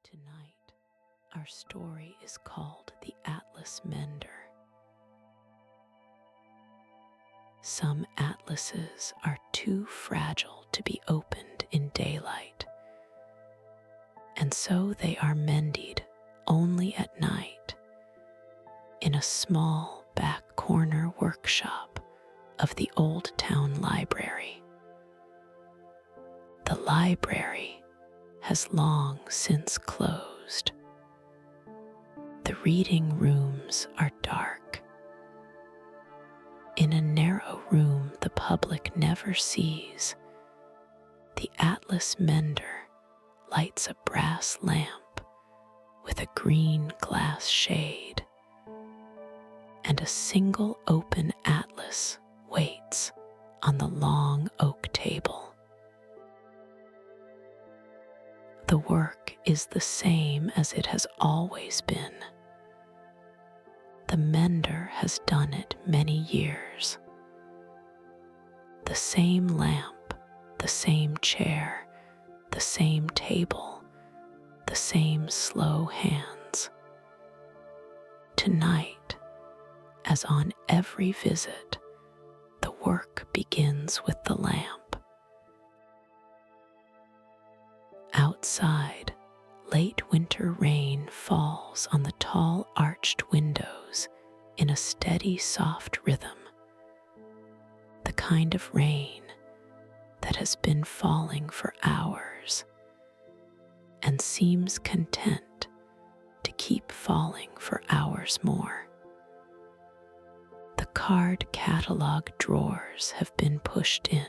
Tonight, our story is called The Atlas Mender. Some atlases are too fragile to be opened in daylight, and so they are mended only at night in a small back corner workshop of the Old Town Library. The library has long since closed. The reading rooms are dark. In a narrow room the public never sees, the Atlas Mender lights a brass lamp with a green glass shade, and a single open atlas waits on the long oak table. The work is the same as it has always been. The mender has done it many years. The same lamp, the same chair, the same table, the same slow hands. Tonight, as on every visit, the work begins with the lamp. Outside, late winter rain falls on the tall arched windows in a steady, soft rhythm, the kind of rain that has been falling for hours and seems content to keep falling for hours more. The card catalog drawers have been pushed in.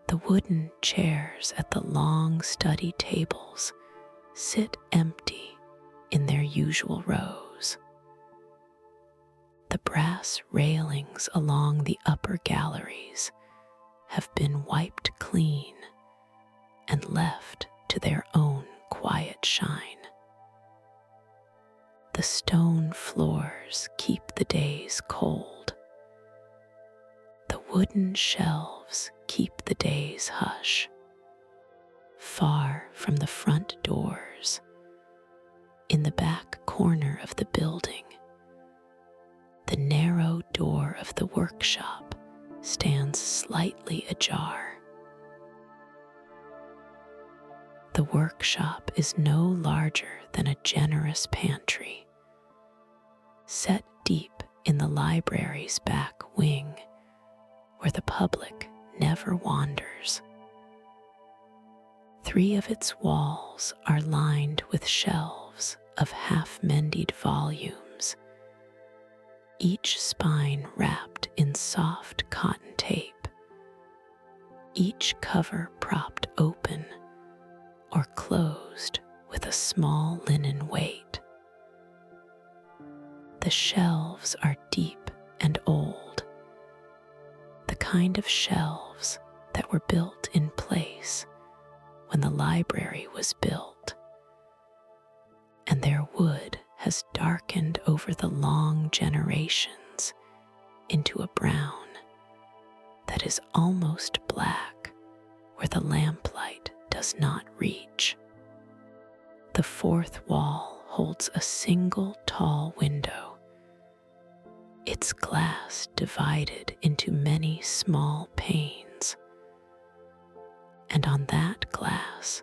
The wooden chairs at the long study tables sit empty in their usual rows. The brass railings along the upper galleries have been wiped clean and left to their own quiet shine. The stone floors keep the days cold. The wooden shelves keep the day's hush. Far from the front doors, in the back corner of the building, the narrow door of the workshop stands slightly ajar. The workshop is no larger than a generous pantry, set deep in the library's back wing, where the public never wanders. 3 of its walls are lined with shelves of half-mended volumes, each spine wrapped in soft cotton tape, each cover propped open or closed with a small linen weight. The shelves are deep and old, the kind of shelves that were built in place when the library was built, and their wood has darkened over the long generations into a brown that is almost black where the lamplight does not reach. The 4th wall holds a single tall window, its glass divided into many small panes, and on that glass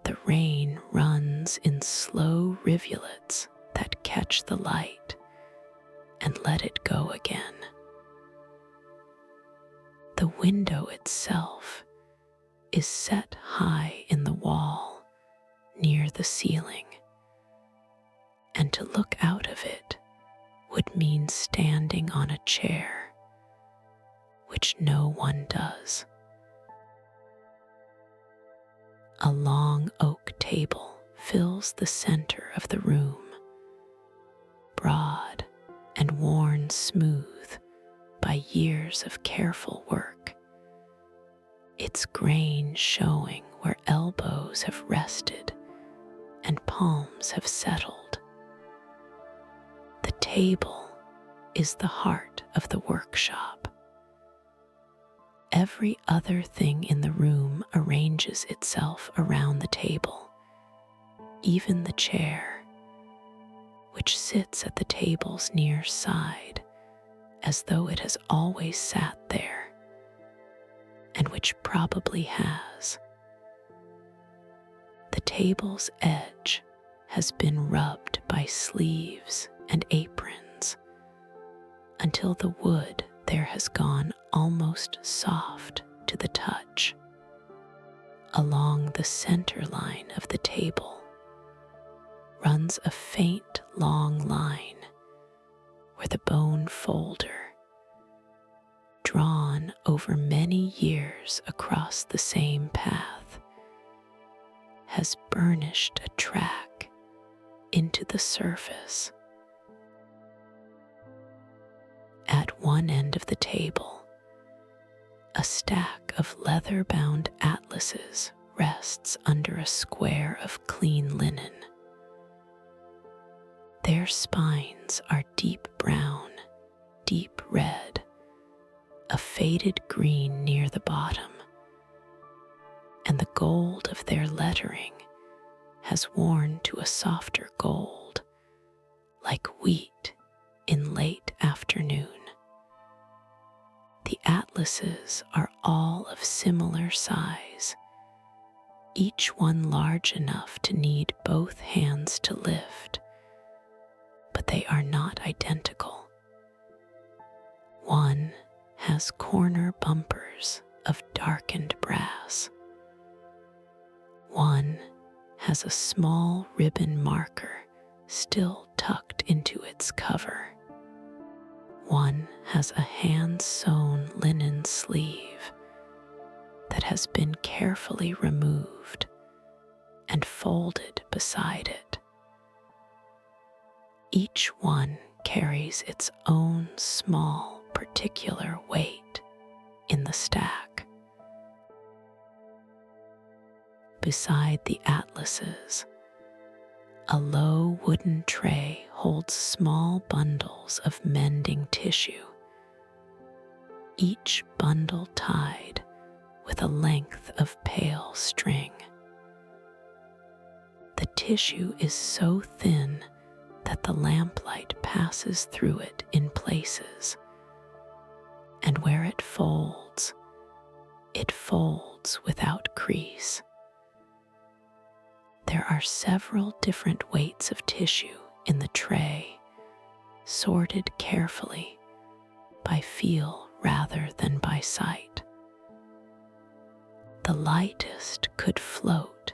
the rain runs in slow rivulets that catch the light and let it go again. The window itself is set high in the wall near the ceiling, and to look out of it would mean standing on a chair, which no one does. A long oak table fills the center of the room, broad and worn smooth by years of careful work, its grain showing where elbows have rested and palms have settled. The table is the heart of the workshop. Every other thing in the room arranges itself around the table, even the chair, which sits at the table's near side as though it has always sat there, and which probably has. The table's edge has been rubbed by sleeves and aprons until the wood there has gone almost soft to the touch. Along the center line of the table runs a faint long line where the bone folder, drawn over many years across the same path, has burnished a track into the surface. At one end of the table, a stack of leather-bound atlases rests under a square of clean linen. Their spines are deep brown, deep red, a faded green near the bottom, and the gold of their lettering has worn to a softer gold, like wheat in late afternoon. The atlases are all of similar size, each one large enough to need both hands to lift, but they are not identical. One has corner bumpers of darkened brass. One has a small ribbon marker still tucked into its cover. One has a hand-sewn linen sleeve that has been carefully removed and folded beside it. Each one carries its own small, particular weight in the stack. Beside the atlases, a low wooden tray holds small bundles of mending tissue, each bundle tied with a length of pale string. The tissue is so thin that the lamplight passes through it in places, and where it folds without crease. There are several different weights of tissue in the tray, sorted carefully by feel rather than by sight. The lightest could float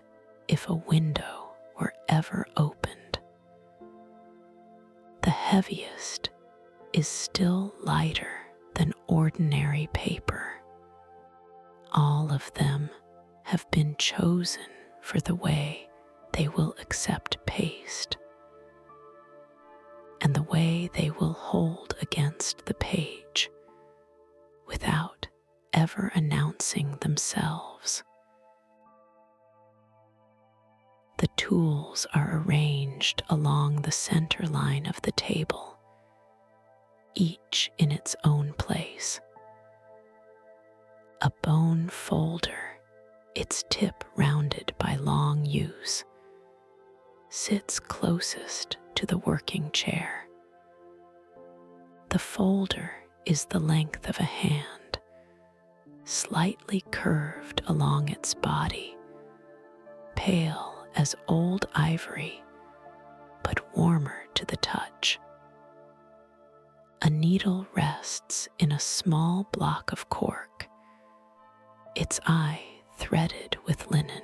if a window were ever opened. The heaviest is still lighter than ordinary paper. All of them have been chosen for the way they will accept paste, and the way they will hold against the page without ever announcing themselves. The tools are arranged along the center line of the table, each in its own place. A bone folder, its tip rounded by long use, sits closest to the working chair. The folder is the length of a hand, slightly curved along its body, pale as old ivory, but warmer to the touch. A needle rests in a small block of cork, its eye threaded with linen.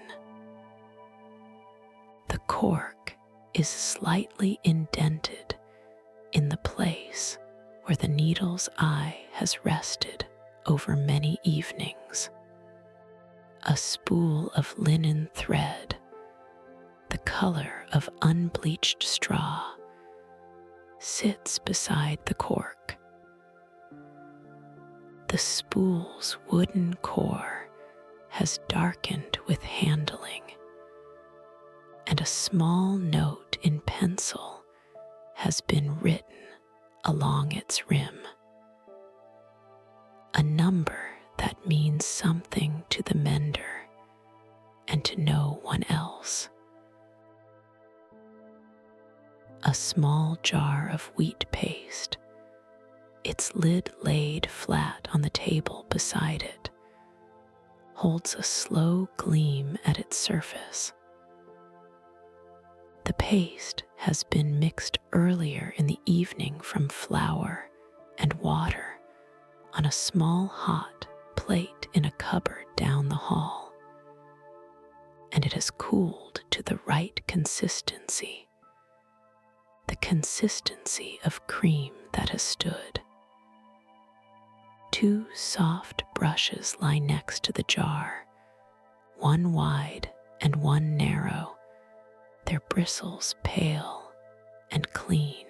The cork is slightly indented in the place where the needle's eye has rested over many evenings. A spool of linen thread, the color of unbleached straw, sits beside the cork. The spool's wooden core has darkened with handling, and a small note in pencil has been written along its rim. A number that means something to the mender and to no one else. a small jar of wheat paste, its lid laid flat on the table beside it, holds a slow gleam at its surface. The paste has been mixed earlier in the evening from flour and water on a small hot plate in a cupboard down the hall, and it has cooled to the right consistency, the consistency of cream that has stood. 2 soft brushes lie next to the jar, one wide and one narrow, their bristles pale and clean.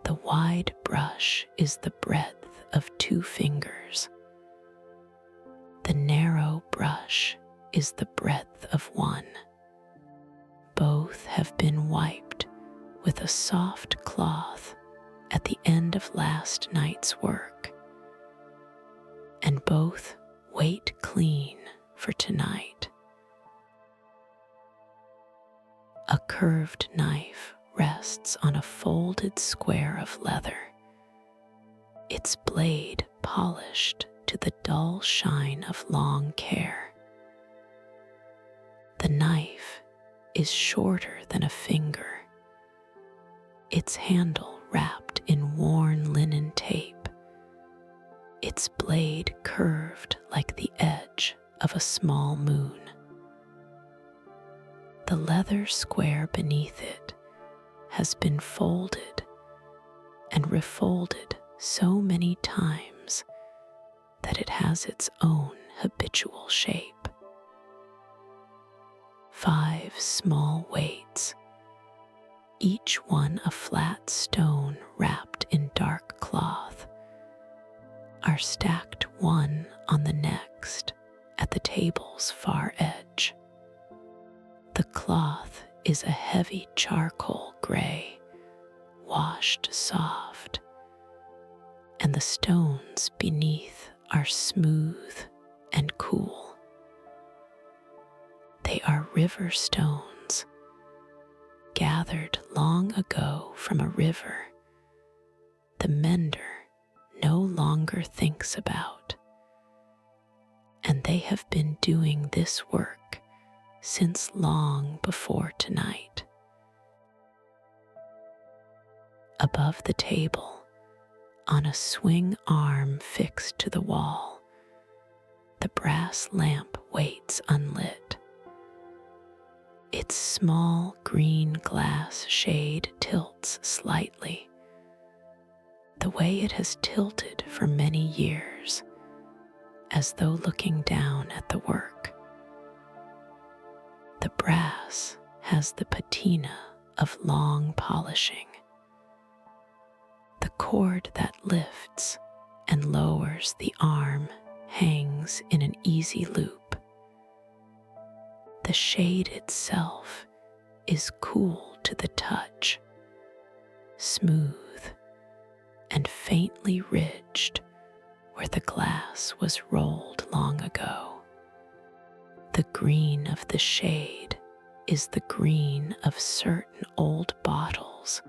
The wide brush is the breadth of 2 fingers. The narrow brush is the breadth of 1. Both have been wiped with a soft cloth at the end of last night's work, and both wait clean for tonight. A curved knife rests on a folded square of leather, its blade polished to the dull shine of long care. The knife is shorter than a finger, its handle wrapped in worn linen tape, its blade curved like the edge of a small moon. The leather square beneath it has been folded and refolded so many times that it has its own habitual shape. 5 small weights, each one a flat stone wrapped in dark cloth, are stacked one on the next at the table's far edge. The cloth is a heavy charcoal gray, washed soft, and the stones beneath are smooth and cool. They are river stones, gathered long ago from a river the mender no longer thinks about, and they have been doing this work since long before tonight. Above the table, on a swing arm fixed to the wall, the brass lamp waits unlit. Its small green glass shade tilts slightly, the way it has tilted for many years, as though looking down at the work. The brass has the patina of long polishing. The cord that lifts and lowers the arm hangs in an easy loop. The shade itself is cool to the touch, smooth and faintly ridged where the glass was rolled long ago. The green of the shade is the green of certain old bottles,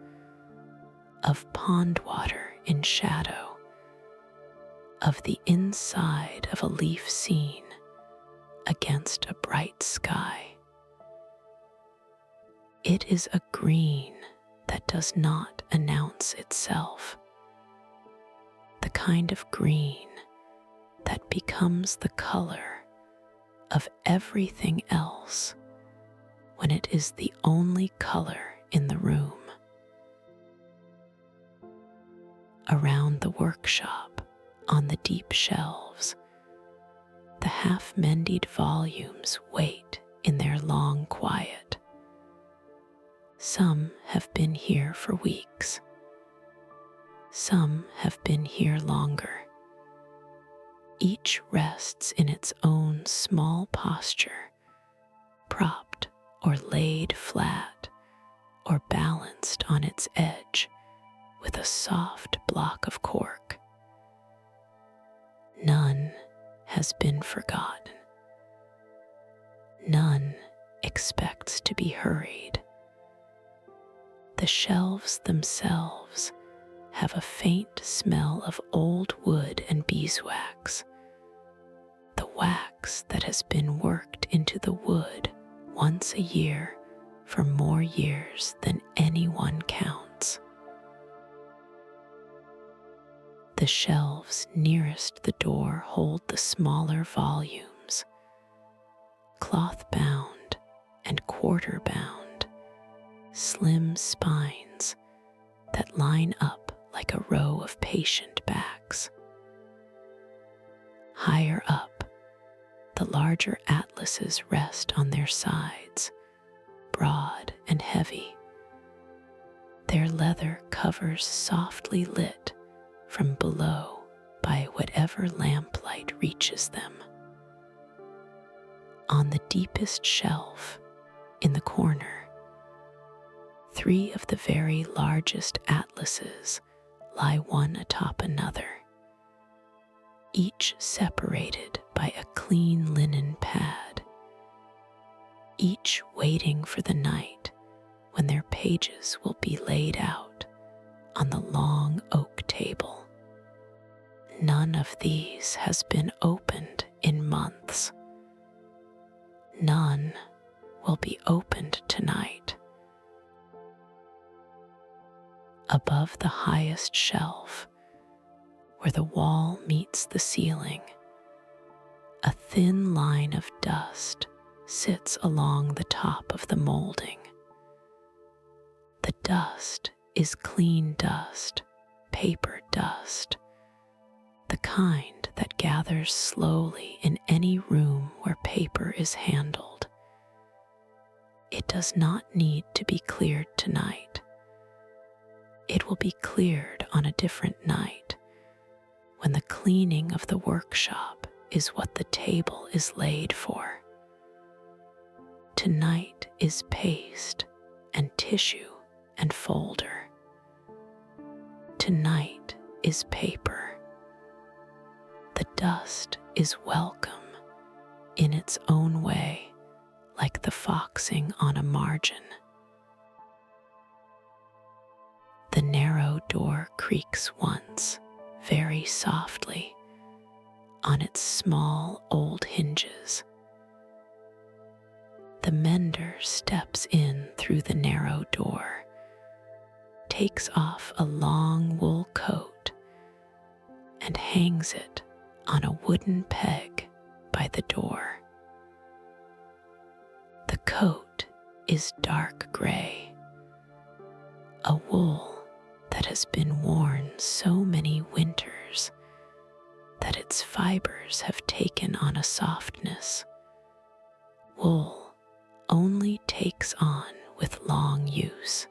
of pond water in shadow, of the inside of a leaf scene against a bright sky. It is a green that does not announce itself, the kind of green that becomes the color of everything else when it is the only color in the room. Around the workshop, on the deep shelves, the half-mended volumes wait in their long quiet. Some have been here for weeks. Some have been here longer. Each rests in its own small posture, propped or laid flat or balanced on its edge with a soft block of cork. None has been forgotten. None expects to be hurried. The shelves themselves have a faint smell of old wood and beeswax, the wax that has been worked into the wood once a year for more years than anyone counts. The shelves nearest the door hold the smaller volumes, cloth-bound and quarter-bound, slim spines that line up like a row of patient backs. Higher up, the larger atlases rest on their sides, broad and heavy, their leather covers softly lit from below by whatever lamplight reaches them. On the deepest shelf, in the corner, 3 of the very largest atlases lie one atop another, each separated by a clean linen pad, each waiting for the night when their pages will be laid out on the long oak table. None of these has been opened in months. None will be opened tonight. Above the highest shelf, where the wall meets the ceiling, a thin line of dust sits along the top of the molding. The dust is clean dust, paper dust, the kind that gathers slowly in any room where paper is handled. It does not need to be cleared tonight. It will be cleared on a different night, when the cleaning of the workshop is what the table is laid for. Tonight is paste and tissue and folder. Tonight is paper. The dust is welcome in its own way, like the foxing on a margin. The narrow door creaks once, very softly, on its small old hinges. The mender steps in through the narrow door, takes off a long wool coat, and hangs it on a wooden peg by the door. The coat is dark gray, a wool that has been worn so many winters that its fibers have taken on a softness. Wool only takes on with long use.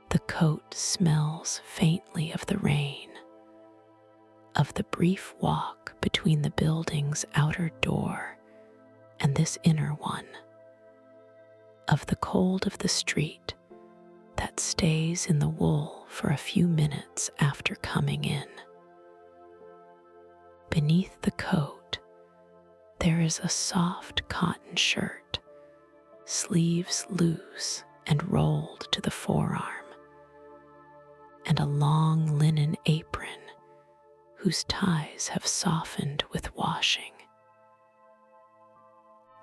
The coat smells faintly of the rain, of the brief walk between the building's outer door and this inner one, of the cold of the street that stays in the wool for a few minutes after coming in. Beneath the coat, there is a soft cotton shirt, sleeves loose and rolled to the forearm, and a long linen apron whose ties have softened with washing.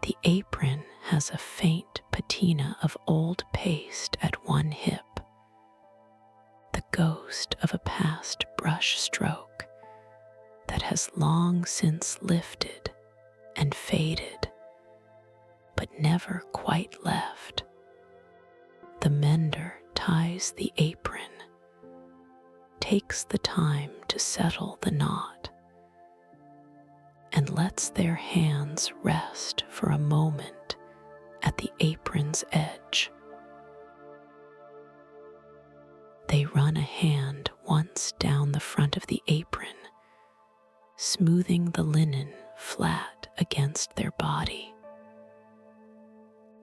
The apron has a faint patina of old paste at one hip, the ghost of a past brush stroke that has long since lifted and faded, but never quite left. The mender ties the apron, takes the time to settle the knot, and lets their hands rest for a moment at the apron's edge. They run a hand once down the front of the apron, smoothing the linen flat against their body.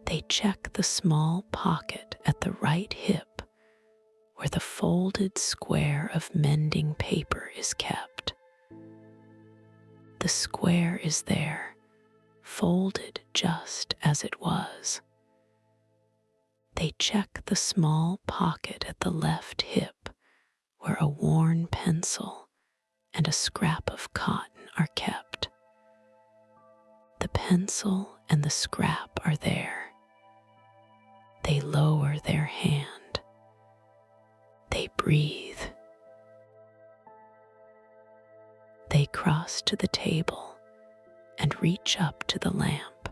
They check the small pocket at the right hip where the folded square of mending paper is kept. The square is there, folded just as it was. They check the small pocket at the left hip where a worn pencil and a scrap of cotton are kept. The pencil and the scrap are there. They lower their hand. They breathe. They cross to the table and reach up to the lamp.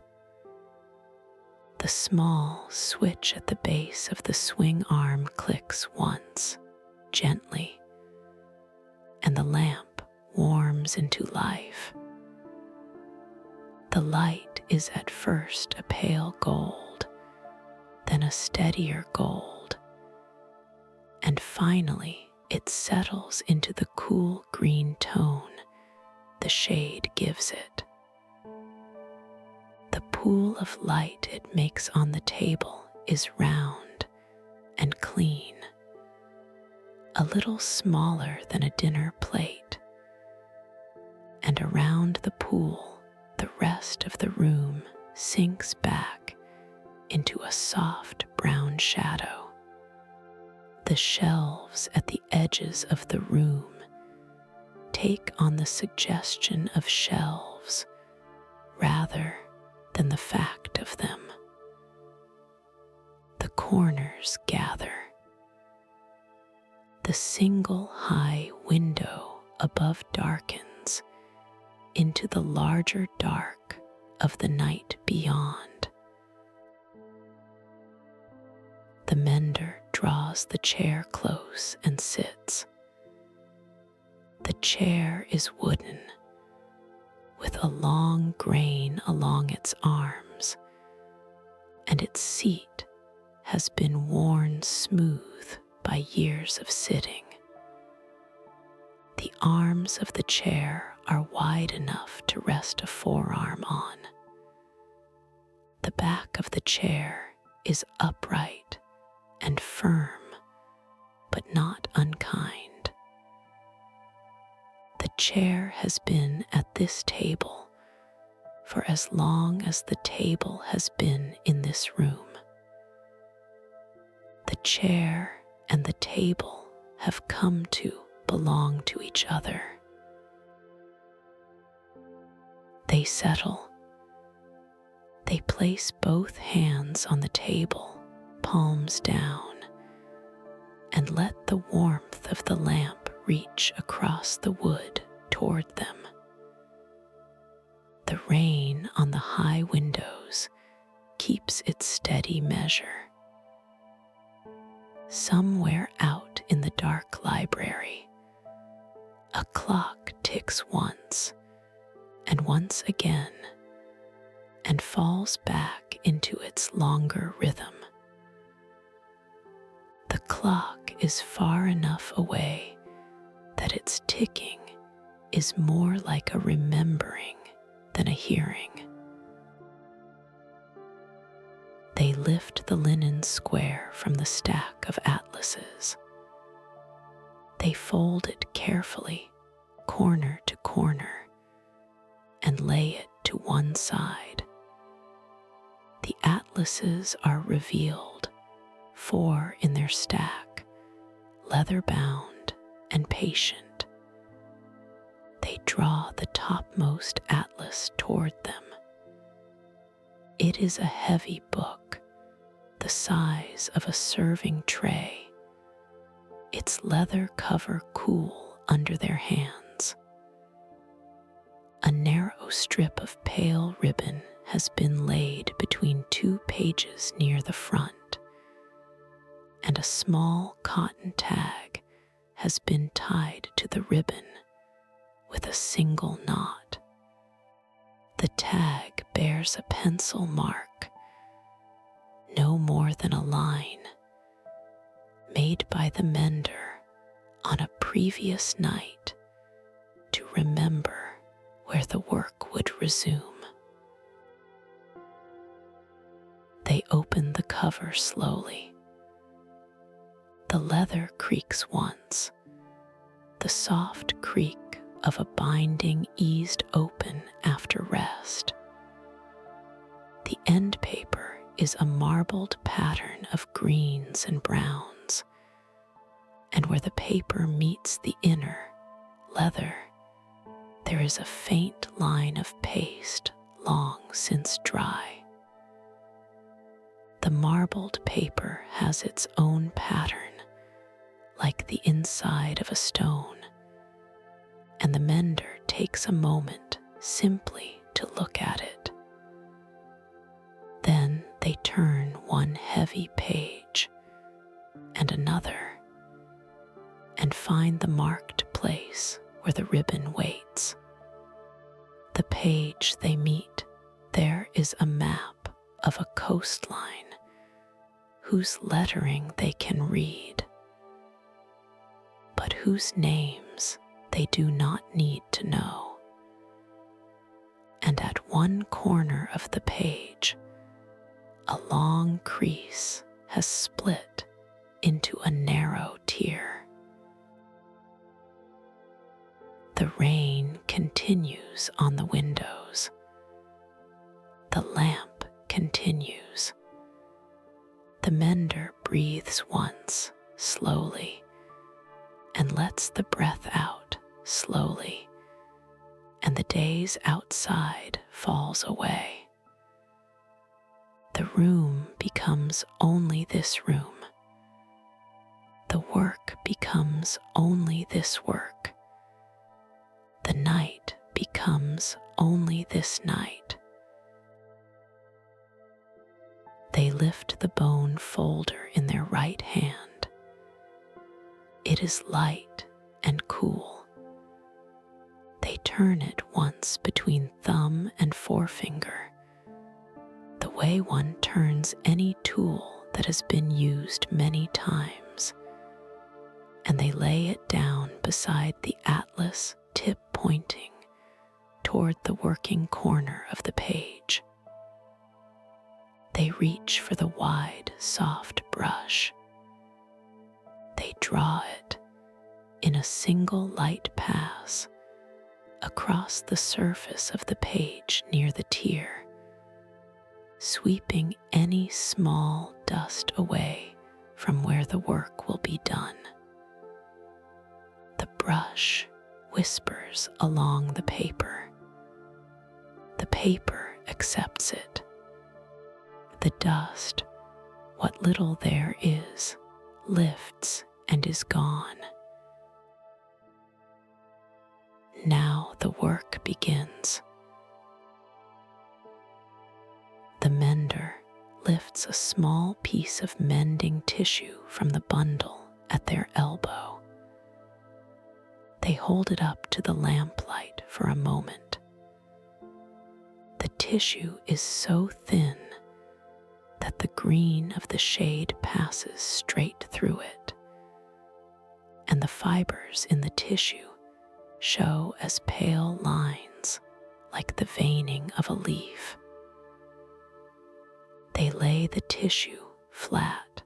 The small switch at the base of the swing arm clicks once, gently, and the lamp warms into life. The light is at first a pale gold, then a steadier gold, and finally it settles into the cool green tone the shade gives it. The pool of light it makes on the table is round and clean, a little smaller than a dinner plate, and around the pool the rest of the room sinks back into a soft brown shadow. The shelves at the edges of the room take on the suggestion of shelves rather than the fact of them. The corners gather. The single high window above darkens into the larger dark of the night beyond. The mender draws the chair close and sits. The chair is wooden, with a long grain along its arms, and its seat has been worn smooth by years of sitting. The arms of the chair are wide enough to rest a forearm on. The back of the chair is upright and firm, but not unkind. The chair has been at this table for as long as the table has been in this room. The chair and the table have come to belong to each other. They settle. They place both hands on the table, palms down, and let the warmth of the lamp reach across the wood toward them. The rain on the high windows keeps its steady measure. Somewhere out in the dark library, a clock ticks once and once again and falls back into its longer rhythm. The clock is far enough away that its ticking is more like a remembering than a hearing. They lift the linen square from the stack of atlases. They fold it carefully, corner to corner, and lay it to one side. The atlases are revealed, 4 in their stack, leather-bound and patient. They draw the topmost atlas toward them. It is a heavy book, the size of a serving tray, its leather cover cool under their hands. A narrow strip of pale ribbon has been laid between 2 pages near the front, and a small cotton tag has been tied to the ribbon with a single knot. The tag bears a pencil mark, no more than a line, made by the mender on a previous night to remember where the work would resume. They open the cover slowly. The leather creaks once, the soft creak of a binding eased open after rest. The end paper is a marbled pattern of greens and browns, and where the paper meets the inner leather, there is a faint line of paste long since dry. The marbled paper has its own pattern, like the inside of a stone, and the mender takes a moment simply to look at it. Then they turn one heavy page and another, and find the marked place where the ribbon waits. The page they meet, there is a map of a coastline whose lettering they can read, but whose names they do not need to know. And at one corner of the page, a long crease has split into a narrow tear. The rain continues on the windows. The lamp continues. The mender breathes once, slowly, and lets the breath out slowly, and the daze outside falls away. The room becomes only this room. The work becomes only this work. The night becomes only this night. They lift the bone folder in their right hand. It is light and cool. They turn it once between thumb and forefinger, the way one turns any tool that has been used many times, and they lay it down beside the atlas, tip pointing toward the working corner of the page. They reach for the wide, soft brush. They draw it in a single light pass across the surface of the page near the tear, sweeping any small dust away from where the work will be done. The brush whispers along the paper. The paper accepts it. The dust, what little there is, lifts and is gone. Now the work begins. The mender lifts a small piece of mending tissue from the bundle at their elbow. They hold it up to the lamplight for a moment. The tissue is so thin that the green of the shade passes straight through it, and the fibers in the tissue show as pale lines like the veining of a leaf. They lay the tissue flat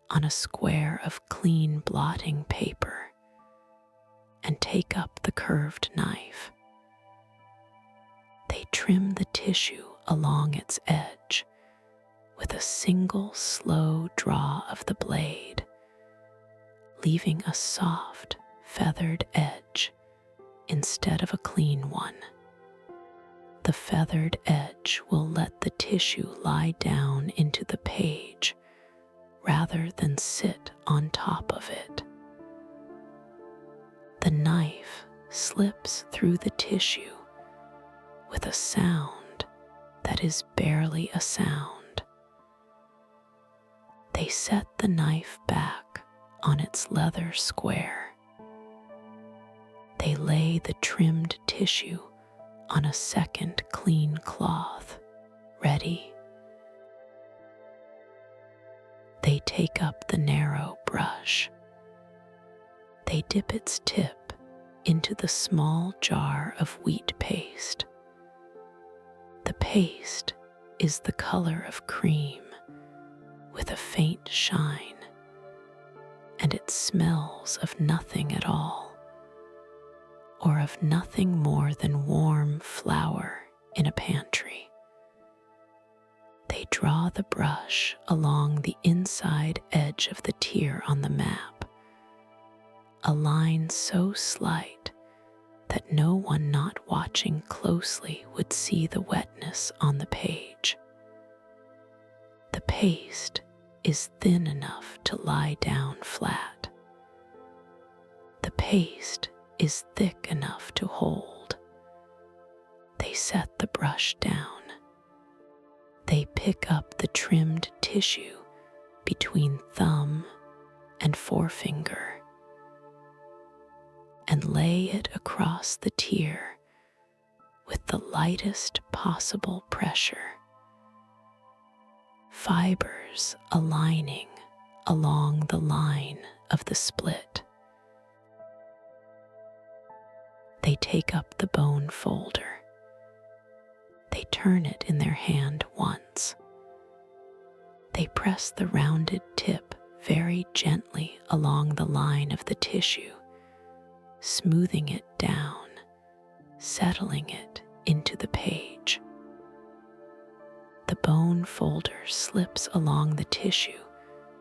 on a square of clean blotting paper and take up the curved knife. They trim the tissue along its edge with a single slow draw of the blade, leaving a soft, feathered edge instead of a clean one. The feathered edge will let the tissue lie down into the page rather than sit on top of it. The knife slips through the tissue with a sound that is barely a sound. They set the knife back on its leather square. They lay the trimmed tissue on a second clean cloth, ready. They take up the narrow brush. They dip its tip into the small jar of wheat paste. The paste is the color of cream with a faint shine, and it smells of nothing at all, or of nothing more than warm flour in a pantry. They They draw the brush along the inside edge of the tear on the map, a line so slight that no one not watching closely would see the wetness on the page. The paste is thin enough to lie down flat. The paste is thick enough to hold. They set the brush down. They pick up the trimmed tissue between thumb and forefinger and lay it across the tear with the lightest possible pressure. Fibers aligning along the line of the split. They take up the bone folder. They turn it in their hand once. They press the rounded tip very gently along the line of the tissue, smoothing it down, settling it into the page. The bone folder slips along the tissue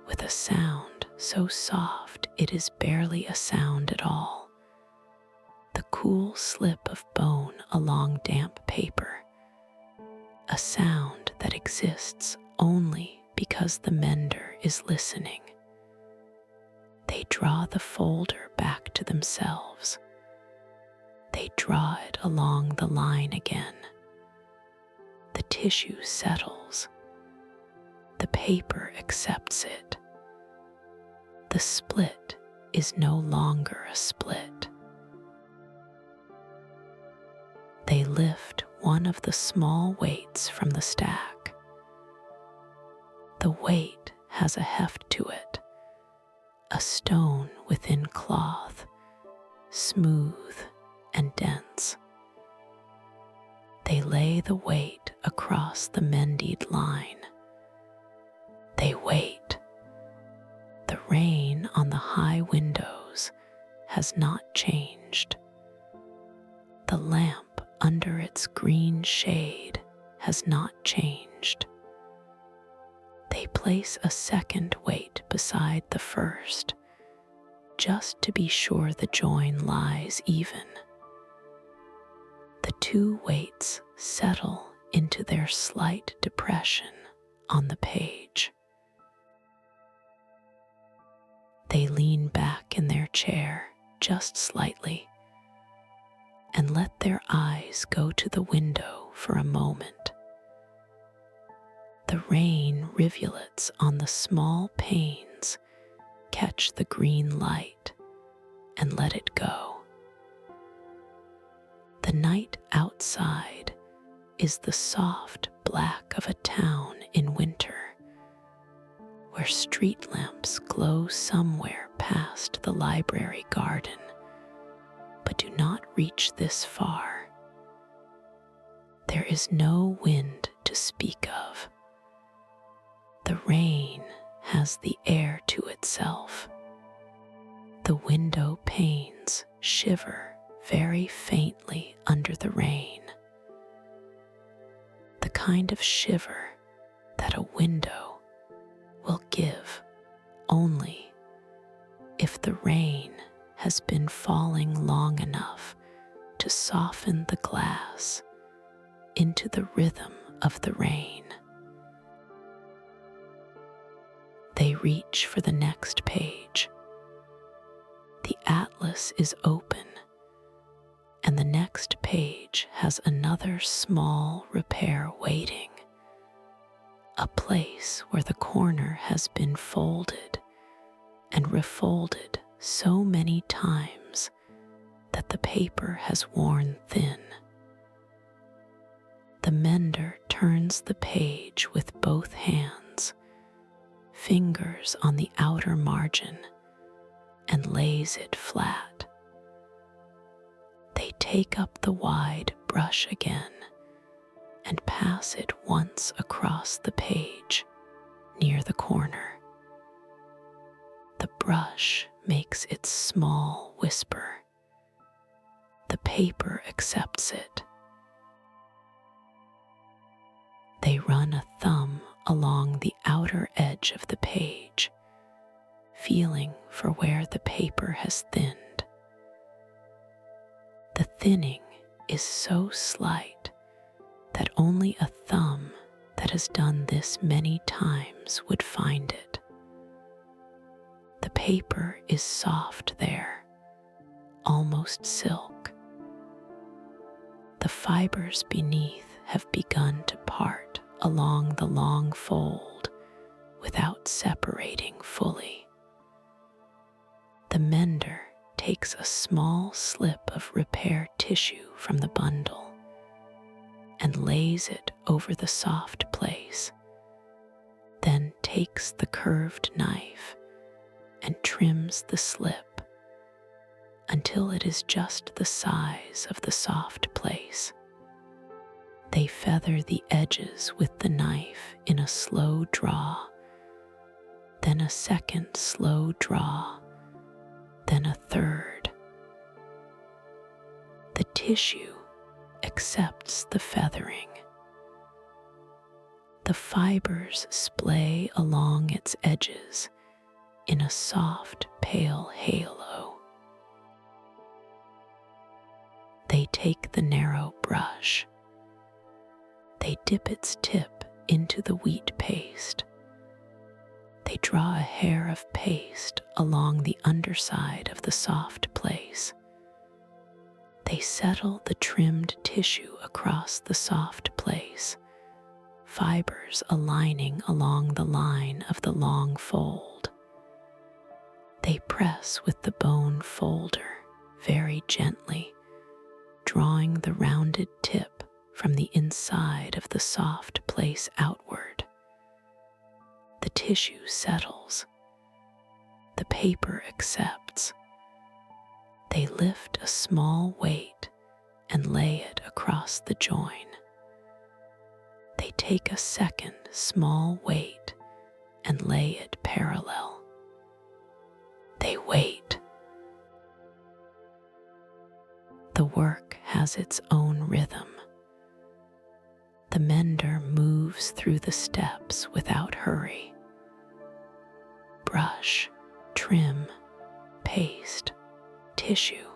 with a sound so soft it is barely a sound at all. The cool slip of bone along damp paper, a sound that exists only because the mender is listening. They draw the folder back to themselves. They draw it along the line again. The tissue settles. The paper accepts it. The split is no longer a split. They lift one of the small weights from the stack. The weight has a heft to it, a stone within cloth, smooth and dense. They lay the weight across the mended line. They wait. The rain on the high windows has not changed. The lamp under its green shade has not changed. They place a second weight beside the first, just to be sure the join lies even. The two weights settle into their slight depression on the page. They lean back in their chair just slightly and let their eyes go to the window for a moment. The rain rivulets on the small panes catch the green light and let it go. The night outside is the soft black of a town in winter, where street lamps glow somewhere past the library garden, but do not reach this far. There is no wind to speak of. The rain has the air to itself. The window panes shiver very faintly under the rain. The kind of shiver that a window will give only if the rain has been falling long enough to soften the glass into the rhythm of the rain. They reach for the next page. The atlas is open, and the next page has another small repair waiting, a place where the corner has been folded and refolded so many times that the paper has worn thin. The mender turns the page with both hands, fingers on the outer margin, and lays it flat. They take up the wide brush again and pass it once across the page near the corner. The brush makes its small whisper. The paper accepts it. They run a thumb along the outer edge of the page, feeling for where the paper has thinned. The thinning is so slight that only a thumb that has done this many times would find it. The paper is soft there, almost silk. The fibers beneath have begun to part along the long fold without separating fully. The mender takes a small slip of repair tissue from the bundle and lays it over the soft place, then takes the curved knife and trims the slip until it is just the size of the soft place. They feather the edges with the knife in a slow draw, then a second slow draw, then a third. The tissue accepts the feathering. The fibers splay along its edges in a soft, pale halo. They take the narrow brush. They dip its tip into the wheat paste. They draw a hair of paste along the underside of the soft place. They settle the trimmed tissue across the soft place, fibers aligning along the line of the long fold. They press with the bone folder very gently, drawing the rounded tip from the inside of the soft place outward. The tissue settles. The paper accepts. They lift a small weight and lay it across the join. They take a second small weight and lay it parallel. They wait. The work has its own rhythm. The mender moves through the steps without hurry. Brush, trim, paste, tissue,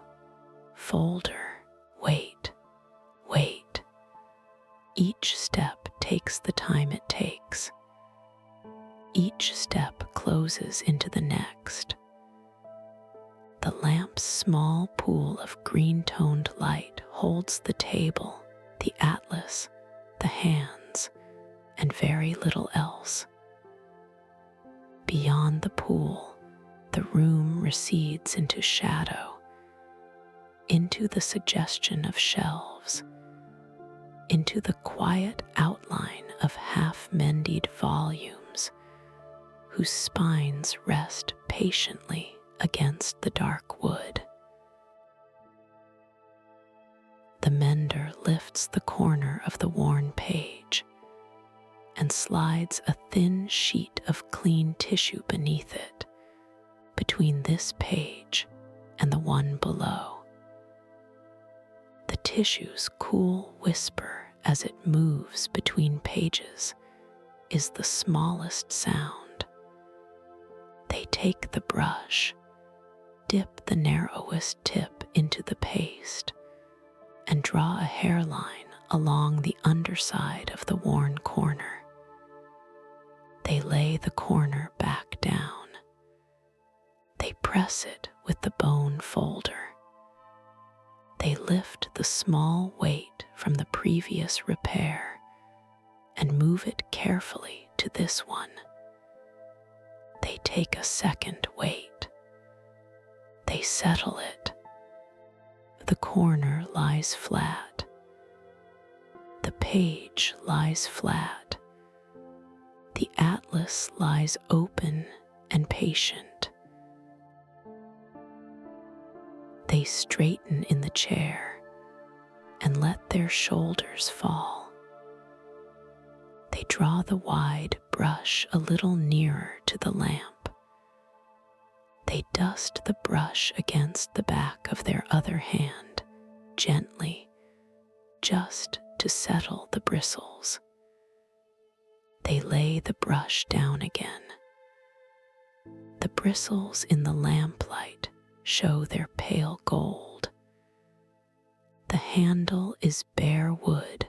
folder, wait, wait. Each step takes the time it takes. Each step closes into the next. The lamp's small pool of green-toned light holds the table, the atlas, the hands, and very little else. Beyond the pool, the room recedes into shadow, into the suggestion of shelves, into the quiet outline of half-mended volumes whose spines rest patiently against the dark wood. The mender lifts the corner of the worn page and slides a thin sheet of clean tissue beneath it, between this page and the one below. The tissue's cool whisper as it moves between pages is the smallest sound. They take the brush, dip the narrowest tip into the paste, and draw a hairline along the underside of the worn corner. They lay the corner back down. They press it with the bone folder. They lift the small weight from the previous repair and move it carefully to this one. They take a second weight. They settle it. The corner lies flat. The page lies flat. The atlas lies open and patient. They straighten in the chair and let their shoulders fall. They draw the wide brush a little nearer to the lamp. They dust the brush against the back of their other hand, gently, just to settle the bristles. They lay the brush down again. The bristles in the lamplight show their pale gold. The handle is bare wood,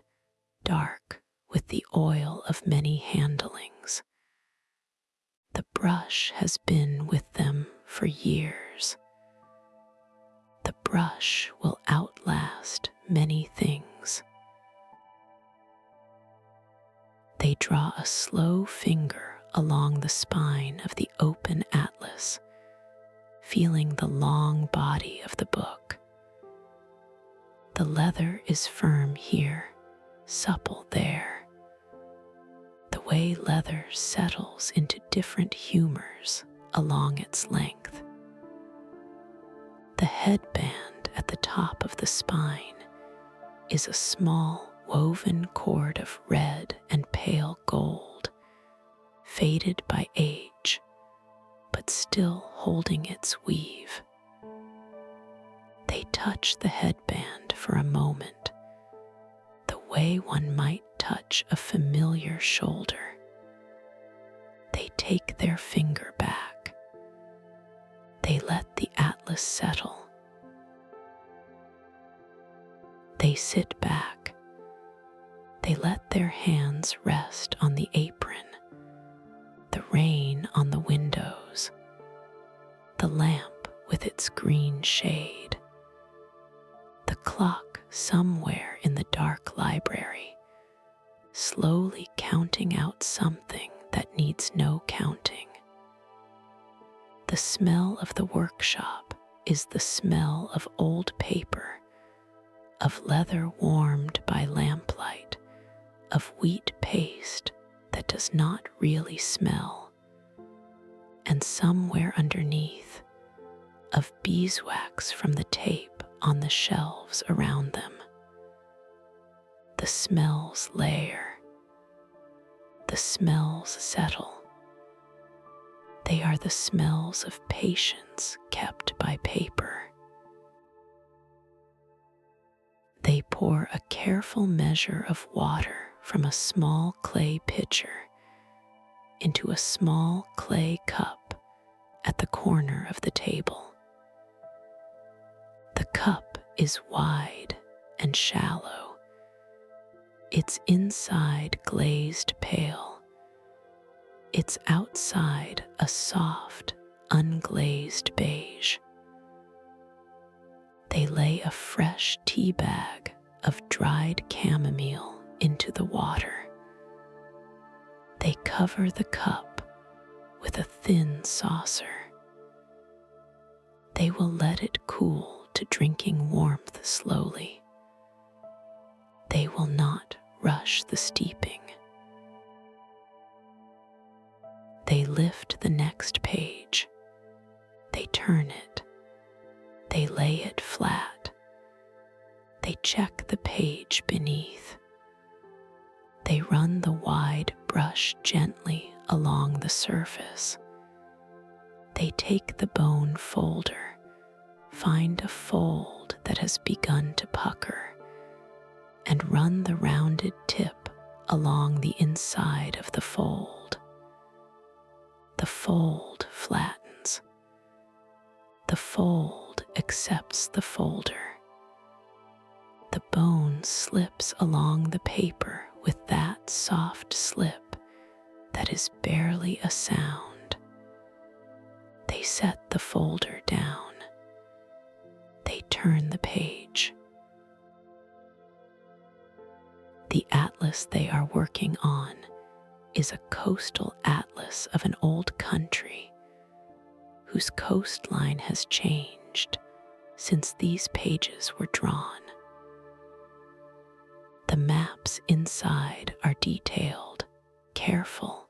dark with the oil of many handlings. The brush has been with them for years. The brush will outlast many things. They draw a slow finger along the spine of the open atlas, feeling the long body of the book. The leather is firm here, supple there. The way leather settles into different humors along its length. The headband at the top of the spine is a small woven cord of red and pale gold, faded by age, but still holding its weave. They touch the headband for a moment, the way one might touch a familiar shoulder. They take their finger back. They let the atlas settle. They sit back. They let their hands rest on the apron, the rain on the windows, the lamp with its green shade, the clock somewhere in the dark library, slowly counting out something that needs no counting. The smell of the workshop is the smell of old paper, of leather warmed by lamplight, of wheat paste that does not really smell, and somewhere underneath, of beeswax from the tape on the shelves around them. The smells layer. The smells settle. They are the smells of patience kept by paper. They pour a careful measure of water from a small clay pitcher into a small clay cup at the corner of the table. The cup is wide and shallow, its inside glazed pale, its outside a soft, unglazed beige. They lay a fresh tea bag of dried chamomile into the water. They cover the cup with a thin saucer. They will let it cool to drinking warmth slowly. They will not rush the steeping. They lift the next page. They turn it. They lay it flat. They check the page beneath. They run the wide brush gently along the surface. They take the bone folder, find a fold that has begun to pucker, and run the rounded tip along the inside of the fold. The fold flattens. The fold accepts the folder. The bone slips along the paper with that soft slip that is barely a sound. They set the folder down. They turn the page. The atlas they are working on is a coastal atlas of an old country whose coastline has changed since these pages were drawn. The maps inside are detailed, careful,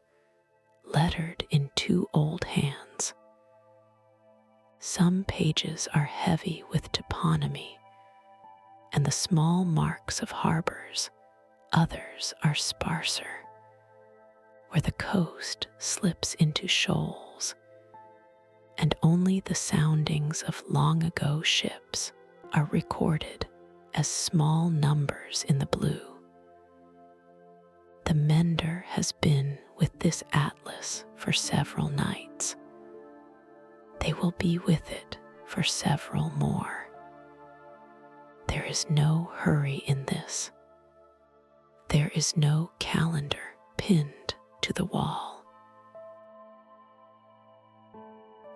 lettered in two old hands. Some pages are heavy with toponymy and the small marks of harbors. Others are sparser, where the coast slips into shoals, and only the soundings of long ago ships are recorded as small numbers in the blue. The mender has been with this atlas for several nights. They will be with it for several more. There is no hurry in this. There is no calendar pinned to the wall.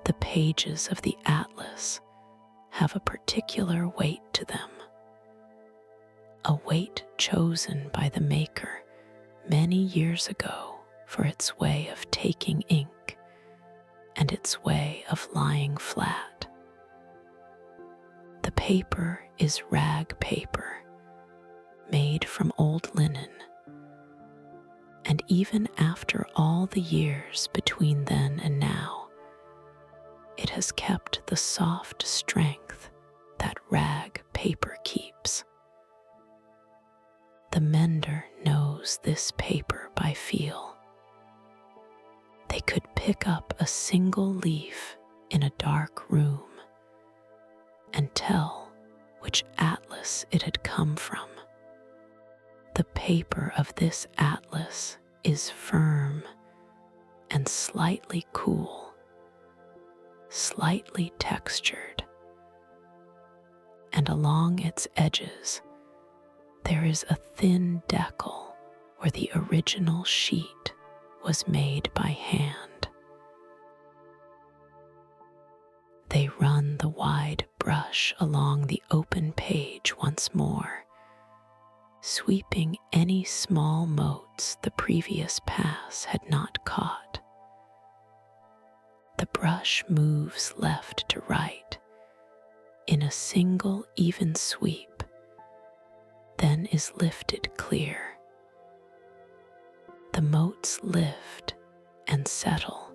The pages of the atlas have a particular weight to them, a weight chosen by the maker many years ago for its way of taking ink and its way of lying flat. The paper is rag paper, made from old linen, and even after all the years between then and now, it has kept the soft strength that rag paper keeps. The mender knows this paper by feel. They could pick up a single leaf in a dark room and tell which atlas it had come from. The paper of this atlas is firm and slightly cool, slightly textured, and along its edges there is a thin decal where the original sheet was made by hand. They run the wide brush along the open page once more, sweeping any small motes the previous pass had not caught. The brush moves left to right in a single even sweep, then is lifted clear. The motes lift and settle,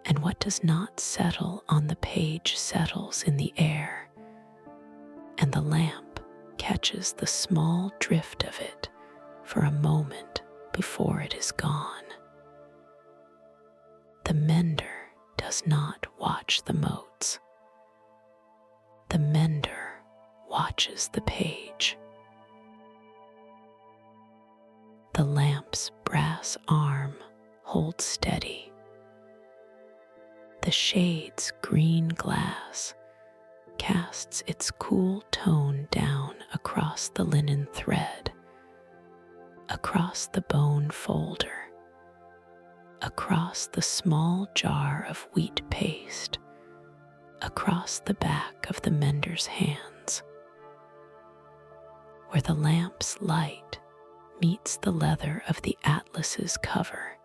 and what does not settle on the page settles in the air, and the lamp catches the small drift of it for a moment before it is gone. The mender does not watch the motes. The mender watches the page. The lamp's brass arm holds steady. The shade's green glass casts its cool tone down across the linen thread, across the bone folder, across the small jar of wheat paste, across the back of the mender's hands. Where the lamp's light meets the leather of the atlas's cover,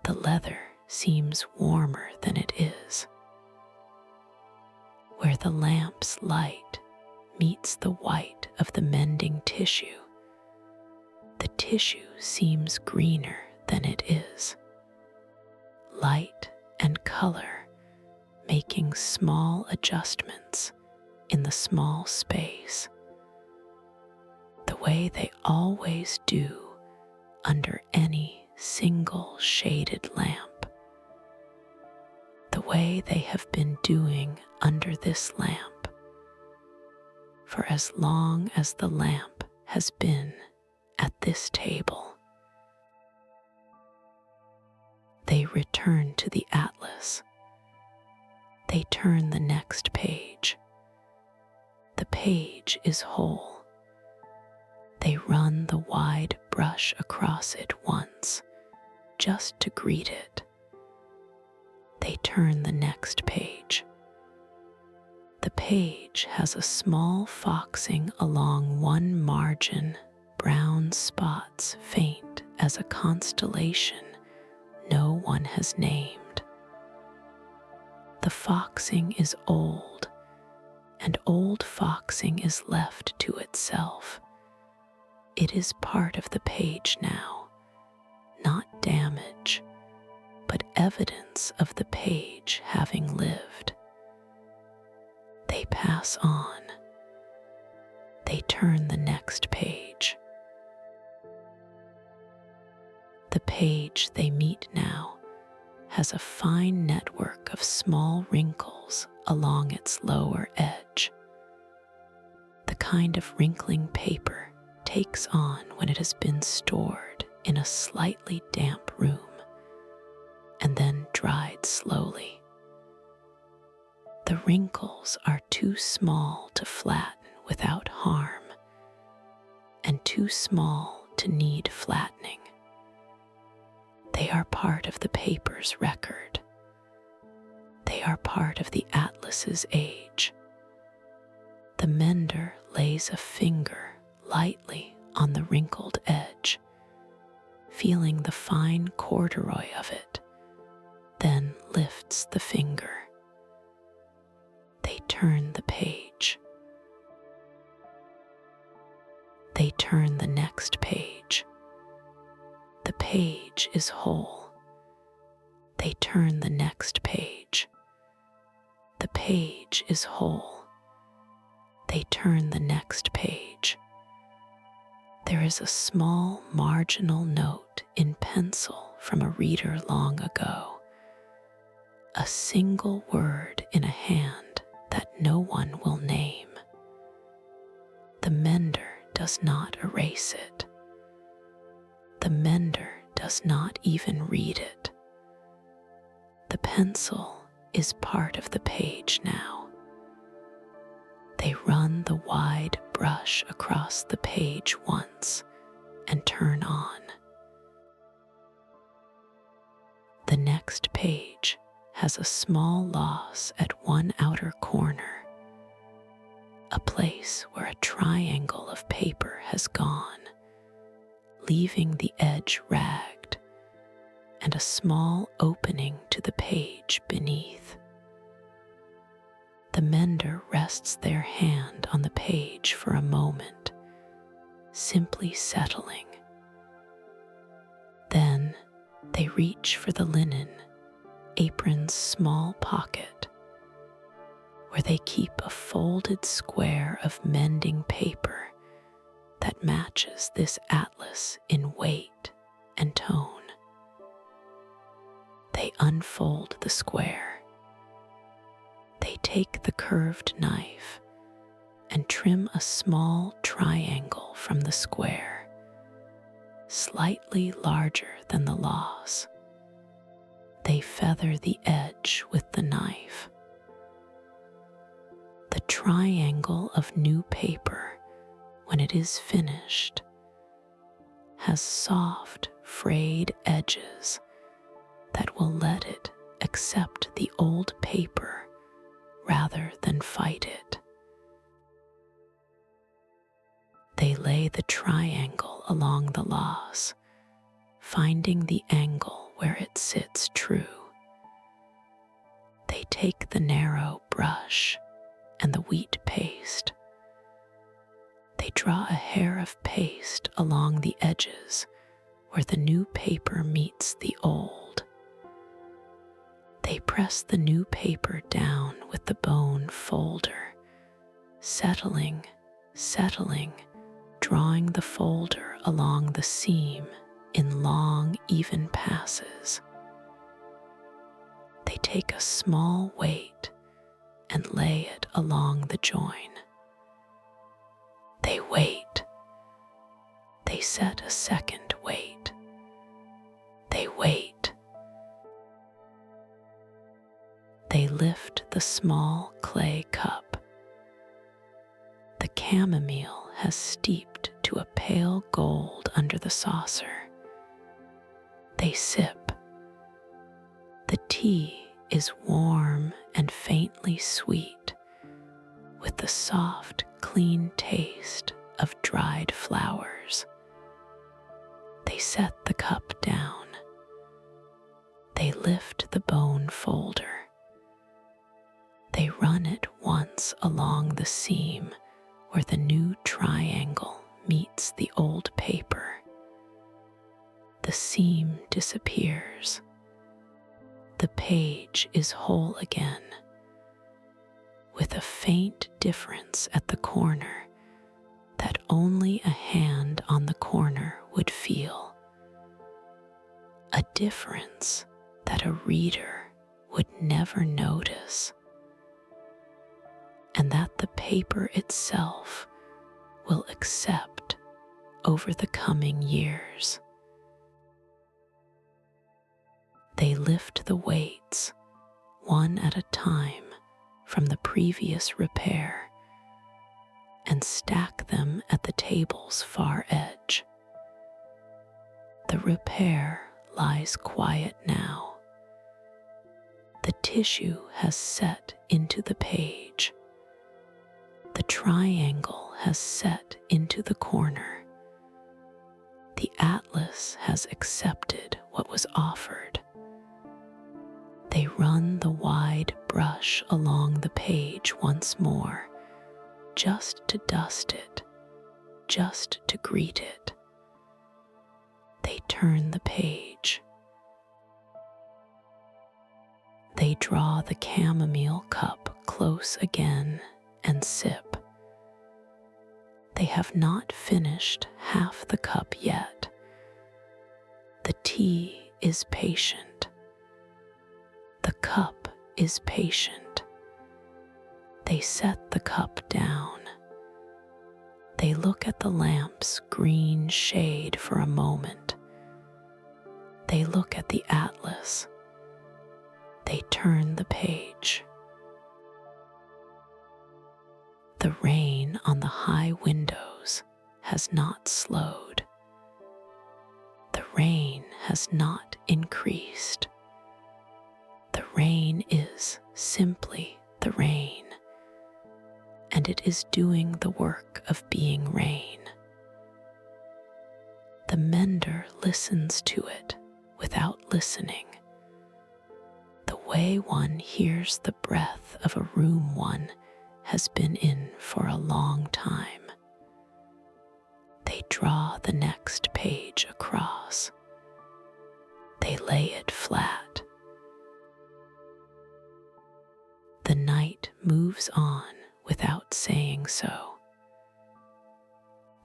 the leather seems warmer than it is. Where the lamp's light meets the white of the mending tissue, the tissue seems greener than it is. Light and color making small adjustments in the small space, the way they always do under any single shaded lamp, the way they have been doing under this lamp for as long as the lamp has been at this table. They return to the atlas. They turn the next page. The page is whole. They run the wide brush across it once, just to greet it. They turn the next page. The page has a small foxing along one margin, brown spots faint as a constellation no one has named. The foxing is old, and old foxing is left to itself. It is part of the page now, not damage, but evidence of the page having lived. They pass on. They turn the next page. The page they meet now has a fine network of small wrinkles along its lower edge, the kind of wrinkling paper takes on when it has been stored in a slightly damp room and then dried slowly. The wrinkles are too small to flatten without harm, and too small to need flattening. They are part of the paper's record. They are part of the atlas's age. The mender lays a finger lightly on the wrinkled edge, feeling the fine corduroy of it, then lifts the finger. They turn the page. They turn the next page. The page is whole. They turn the next page. The page is whole. They turn the next page. There is a small marginal note in pencil from a reader long ago, a single word in a hand that no one will name. The mender does not erase it. The mender does not even read it. The pencil is part of the page now. They run the wide brush across the page once and turn on. The next page has a small loss at one outer corner, a place where a triangle of paper has gone, leaving the edge ragged and a small opening to the page beneath. The mender rests their hand on the page for a moment, simply settling. Then they reach for the linen apron's small pocket, where they keep a folded square of mending paper that matches this atlas in weight and tone. They unfold the square. They take the curved knife and trim a small triangle from the square, slightly larger than the loss. They feather the edge with the knife. The triangle of new paper, when it is finished, has soft, frayed edges that will let it accept the old paper rather than fight it. They lay the triangle along the loss, finding the angle where it sits true. They take the narrow brush and the wheat paste. They draw a hair of paste along the edges where the new paper meets the old. They press the new paper down with the bone folder, settling, drawing the folder along the seam in long, even passes. They take a small weight and lay it along the join. They wait. They set a second weight. They wait. They lift the small clay cup. The chamomile has steeped to a pale gold under the saucer. They sip. The tea is warm and faintly sweet, with the soft, clean taste of dried flowers. They set the cup down. They lift the bone folder. They run it once along the seam where the new triangle meets the old paper. The seam disappears. The page is whole again, with a faint difference at the corner that only a hand on the corner would feel. A difference that a reader would never notice, and that the paper itself will accept over the coming years. They lift the weights, one at a time, from the previous repair and stack them at the table's far edge. The repair lies quiet now. The tissue has set into the page. The triangle has set into the corner. The atlas has accepted what was offered. They run the wide brush along the page once more, just to dust it, just to greet it. They turn the page. They draw the chamomile cup close again and sip. They have not finished half the cup yet. The tea is patient. The cup is patient. They set the cup down. They look at the lamp's green shade for a moment. They look at the atlas. They turn the page. The rain on the high windows has not slowed. The rain has not increased. The rain is simply the rain, and it is doing the work of being rain. The mender listens to it without listening, the way one hears the breath of a room one has been in for a long time. They draw the next page across. They lay it flat. The night moves on without saying so.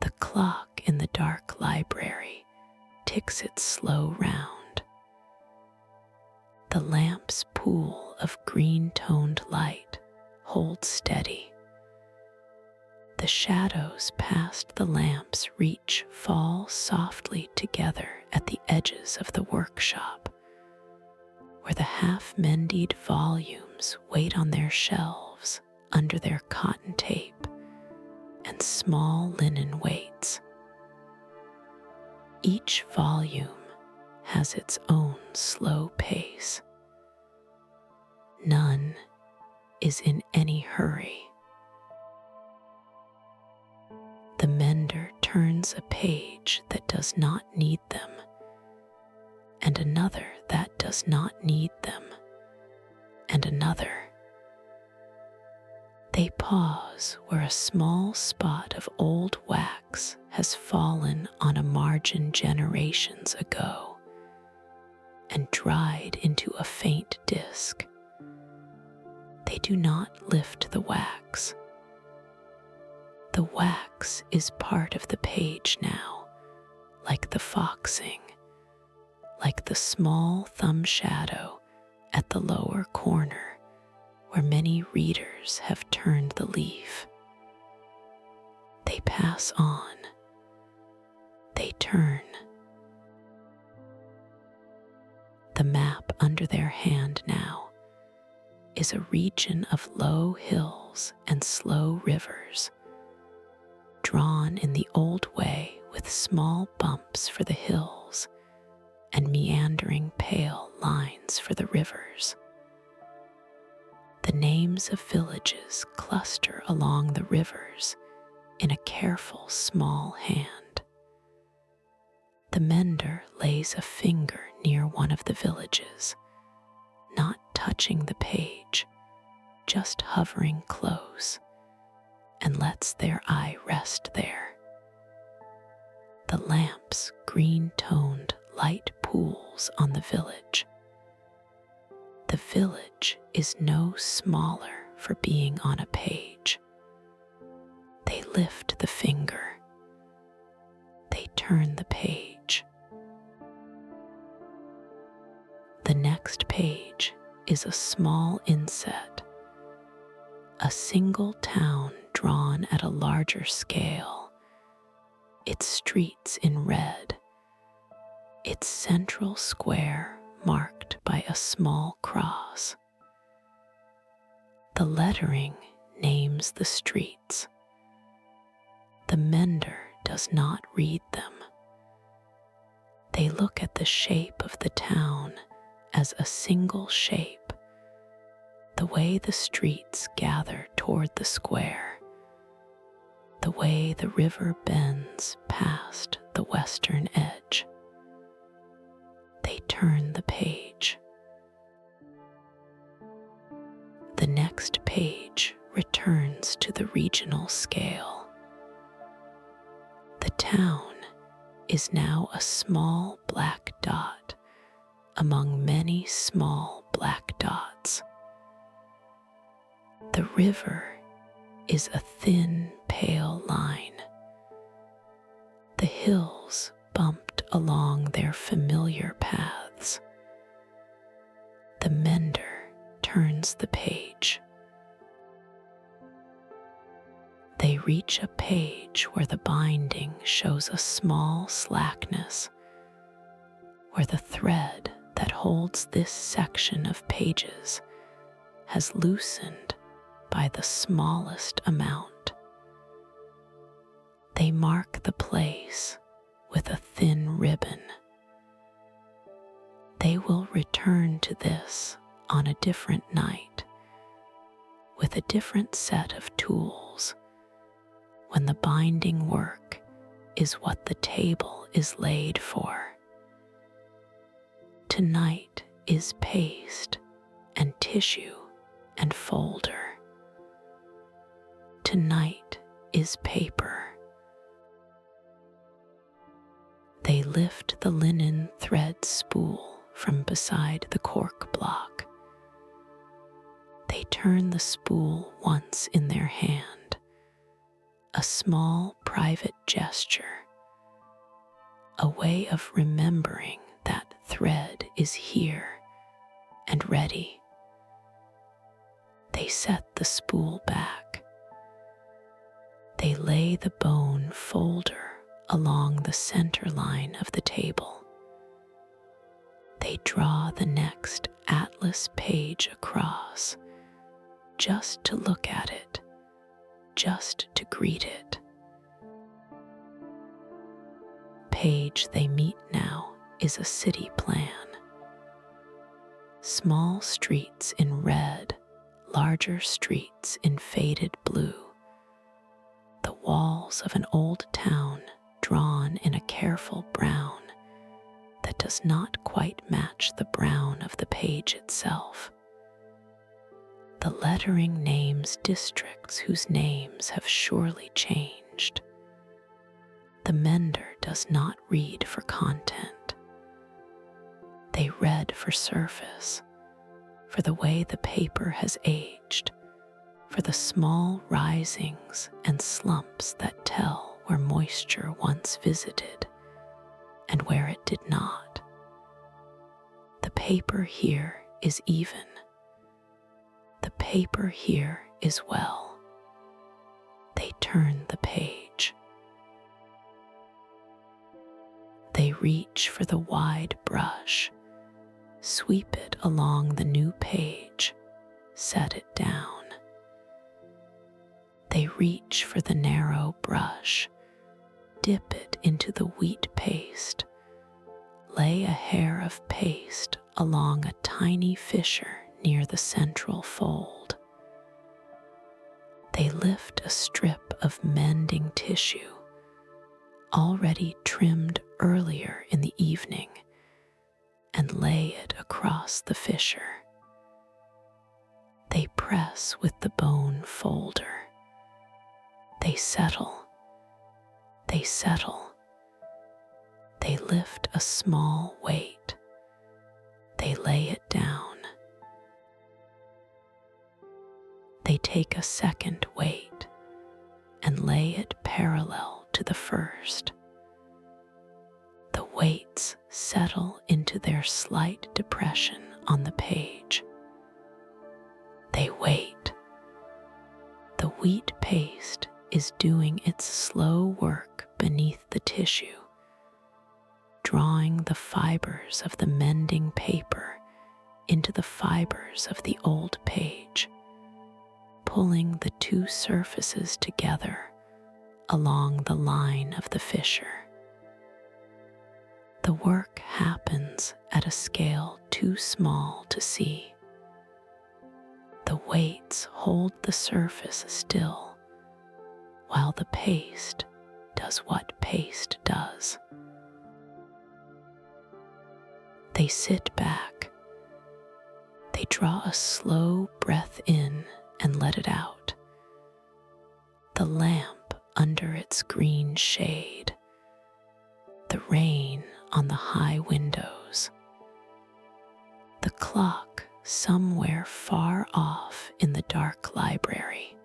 The clock in the dark library ticks its slow round. The lamp's pool of green-toned light holds steady. The shadows past the lamp's reach fall softly together at the edges of the workshop, where the half-mended volumes wait on their shelves under their cotton tape and small linen weights. Each volume has its own slow pace. None is in any hurry. The mender turns a page that does not need them, and another that does not need them, and another. They pause where a small spot of old wax has fallen on a margin generations ago and dried into a faint disk. They do not lift the wax. The wax is part of the page now, like the foxing, like the small thumb shadow at the lower corner where many readers have turned the leaf. They pass on. They turn. The map under their hand now is a region of low hills and slow rivers, drawn in the old way with small bumps for the hills and meandering pale lines for the rivers. The names of villages cluster along the rivers in a careful small hand. The mender lays a finger near one of the villages, not touching the page, just hovering close, and lets their eye rest there. The lamp's green-toned light pools on the village. The village is no smaller for being on a page. They lift the finger. They turn the page. The next page is a small inset, a single town drawn at a larger scale, its streets in red, its central square marked by a small cross. The lettering names the streets. The mender does not read them. They look at the shape of the town as a single shape, the way the streets gather toward the square, the way the river bends past the western edge. They turn the page. The next page returns to the regional scale. The town is now a small black dot among many small black dots. The river is a thin, pale line. The hills bumped along their familiar paths. The mender turns the page. They reach a page where the binding shows a small slackness, where the thread that holds this section of pages has loosened by the smallest amount. They mark the place with a thin ribbon. They will return to this on a different night, with a different set of tools, when the binding work is what the table is laid for. Tonight is paste and tissue and folder. Tonight is paper. They lift the linen thread spool from beside the cork block. They turn the spool once in their hand, a small private gesture, a way of remembering that thread is here and ready. They set the spool back. They lay the bone folder along the center line of the table. They draw the next atlas page across, just to look at it, just to greet it. Page they meet now is a city plan. Small streets in red, larger streets in faded blue. The walls of an old town drawn in a careful brown that does not quite match the brown of the page itself. The lettering names districts whose names have surely changed. The mender does not read for content. They read for surface, for the way the paper has aged, for the small risings and slumps that tell where moisture once visited and where it did not. The paper here is even. The paper here is well. They turn the page. They reach for the wide brush, sweep it along the new page, set it down. They reach for the narrow brush, dip it into the wheat paste, lay a hair of paste along a tiny fissure near the central fold. They lift a strip of mending tissue, already trimmed earlier in the evening, and lay it across the fissure. They press with the bone folder. They settle. They settle. They lift a small weight. They lay it down. They take a second weight and lay it parallel to the first. The weights settle into their slight depression on the page. They wait. The wheat paste is doing its slow work beneath the tissue, drawing the fibers of the mending paper into the fibers of the old page, pulling the two surfaces together along the line of the fissure. The work happens at a scale too small to see. The weights hold the surface still, while the paste does what paste does. They sit back. They draw a slow breath in and let it out. The lamp under its green shade, the rain on the high windows, the clock somewhere far off in the dark library,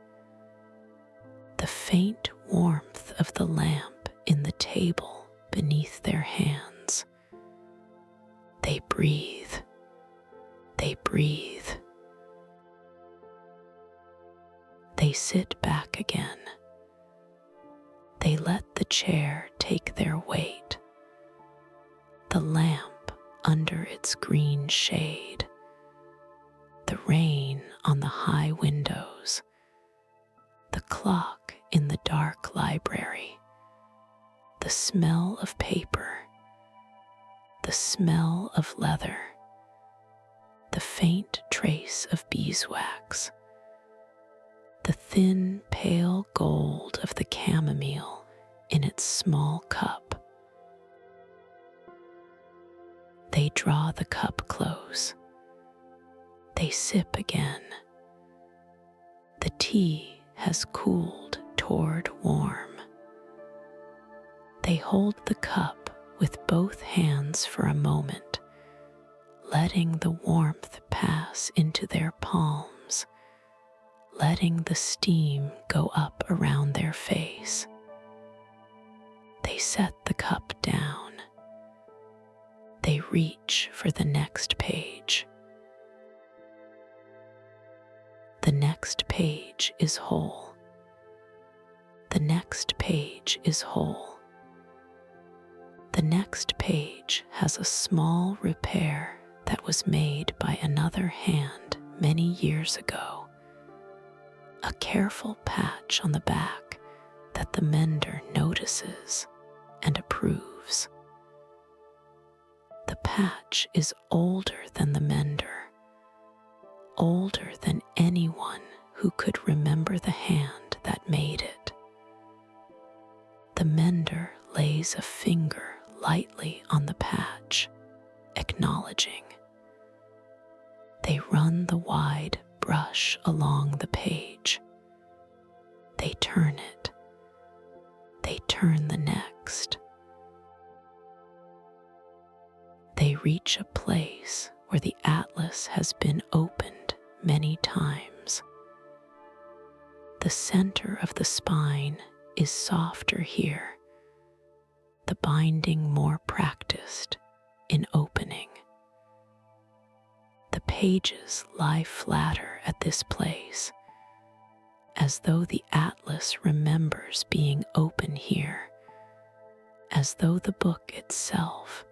the faint warmth of the lamp in the table beneath their hands. They breathe. They breathe. They sit back again. They let the chair take their weight. The lamp under its green shade, the rain on the high windows, the clock in the dark library, the smell of paper, the smell of leather, the faint trace of beeswax, the thin pale gold of the chamomile in its small cup. They draw the cup close. They sip again. The tea has cooled toward warm. They hold the cup with both hands for a moment, letting the warmth pass into their palms, letting the steam go up around their face. They set the cup down. They reach for the next page. The next page is whole. The next page is whole. The next page has a small repair that was made by another hand many years ago. A careful patch on the back that the mender notices and approves. The patch is older than the mender, older than anyone who could remember the hand that made it. The mender lays a finger lightly on the patch, acknowledging. They run the wide brush along the page. They turn it. They turn the next. They reach a place where the atlas has been opened many times. The center of the spine is softer here, the binding more practiced in opening. The pages lie flatter at this place, as though the atlas remembers being open here, as though the book itself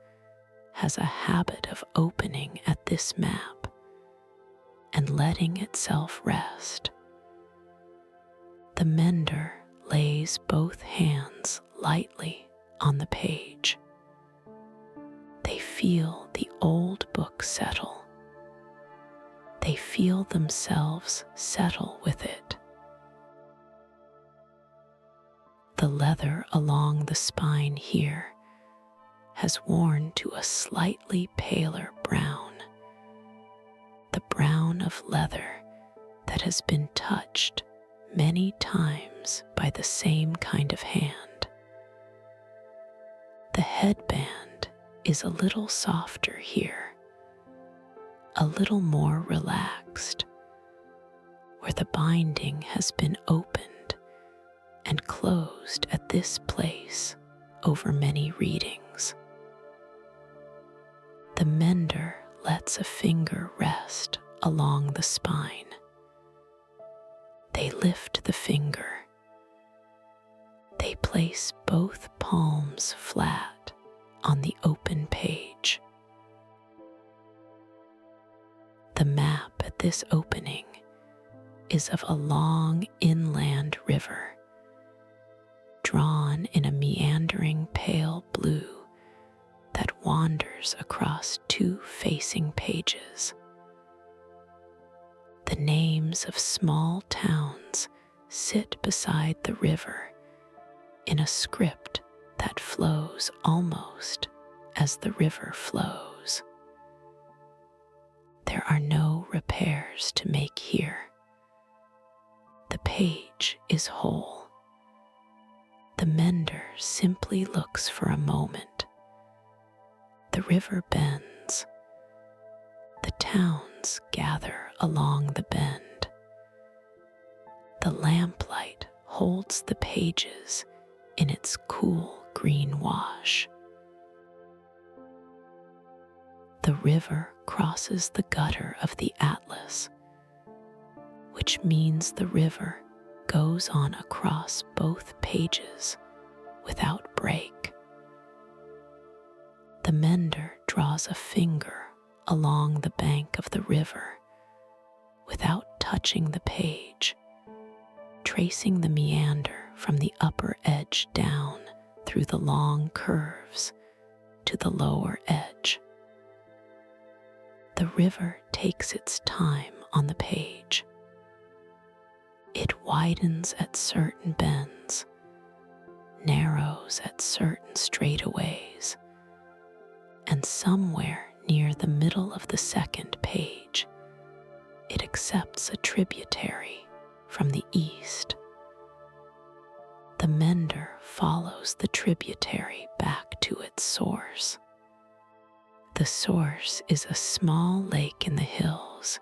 has a habit of opening at this map and letting itself rest. The mender lays both hands lightly on the page. They feel the old book settle. They feel themselves settle with it. The leather along the spine here has worn to a slightly paler brown, the brown of leather that has been touched many times by the same kind of hand. The headband is a little softer here, a little more relaxed, where the binding has been opened and closed at this place over many readings. The mender lets a finger rest along the spine. They lift the finger. They They place both palms flat on the open page. The map at this opening is of a long inland river, drawn in a meandering pale blue that wanders across two facing pages. The names of small towns sit beside the river in a script that flows almost as the river flows. There are no repairs to make here. The page is whole. The mender simply looks for a moment. The river bends. The towns gather along the bend. The lamplight holds the pages in its cool green wash. The river crosses the gutter of the Atlas, which means the river goes on across both pages without break. The mender draws a finger along the bank of the river without touching the page, tracing the meander from the upper edge down through the long curves to the lower edge. The river takes its time on the page. It widens at certain bends, narrows at certain straightaways, and somewhere near the middle of the second page, it accepts a tributary from the east. The mender follows the tributary back to its source. The source is a small lake in the hills,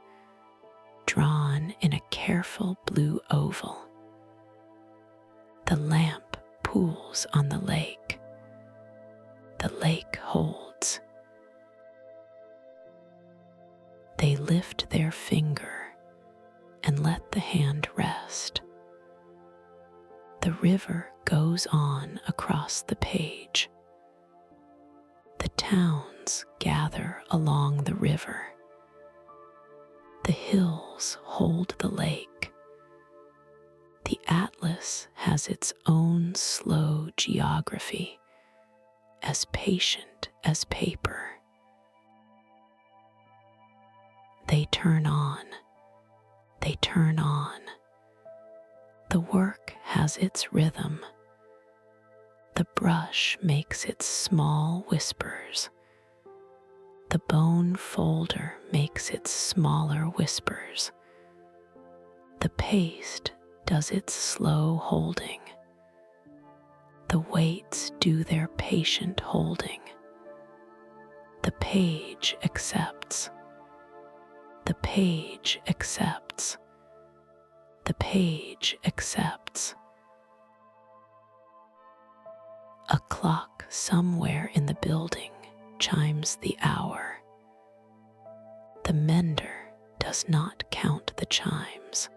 drawn in a careful blue oval. The lamp pools on the lake. The lake holds. They lift their finger and let the hand rest. The river goes on across the page. The towns gather along the river. The hills hold the lake. The Atlas has its own slow geography, as patient as paper. They turn on. They turn on. The work has its rhythm. The brush makes its small whispers. The bone folder makes its smaller whispers. The paste does its slow holding. The weights do their patient holding. The page accepts. The page accepts. The page accepts. A clock somewhere in the building chimes the hour. The mender does not count the chimes.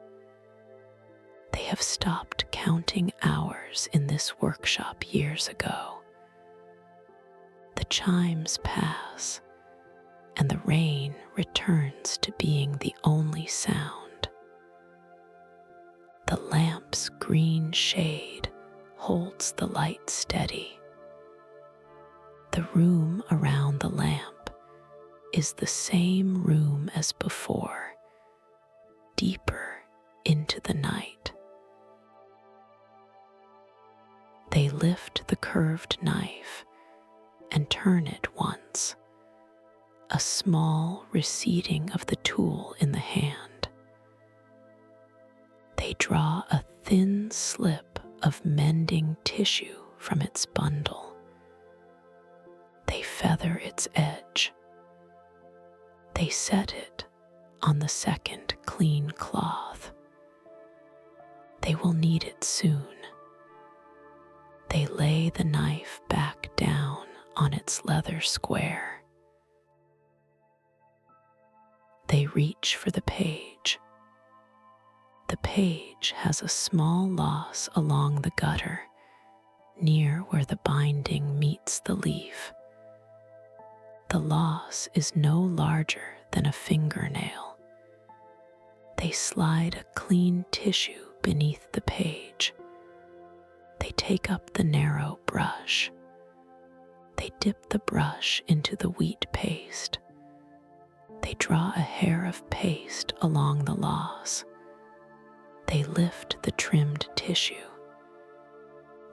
They have stopped counting hours in this workshop years ago. The chimes pass, and the rain returns to being the only sound. The lamp's green shade holds the light steady. The room around the lamp is the same room as before, deeper into the night. They lift the curved knife and turn it once, a small receding of the tool in the hand. They draw a thin slip of mending tissue from its bundle. They feather its edge. They set it on the second clean cloth. They will need it soon. They lay the knife back down on its leather square. They reach for the page. The page has a small loss along the gutter near where the binding meets the leaf. The loss is no larger than a fingernail. They slide a clean tissue beneath the page. They take up the narrow brush. They dip the brush into the wheat paste. They draw a hair of paste along the loss. They lift the trimmed tissue.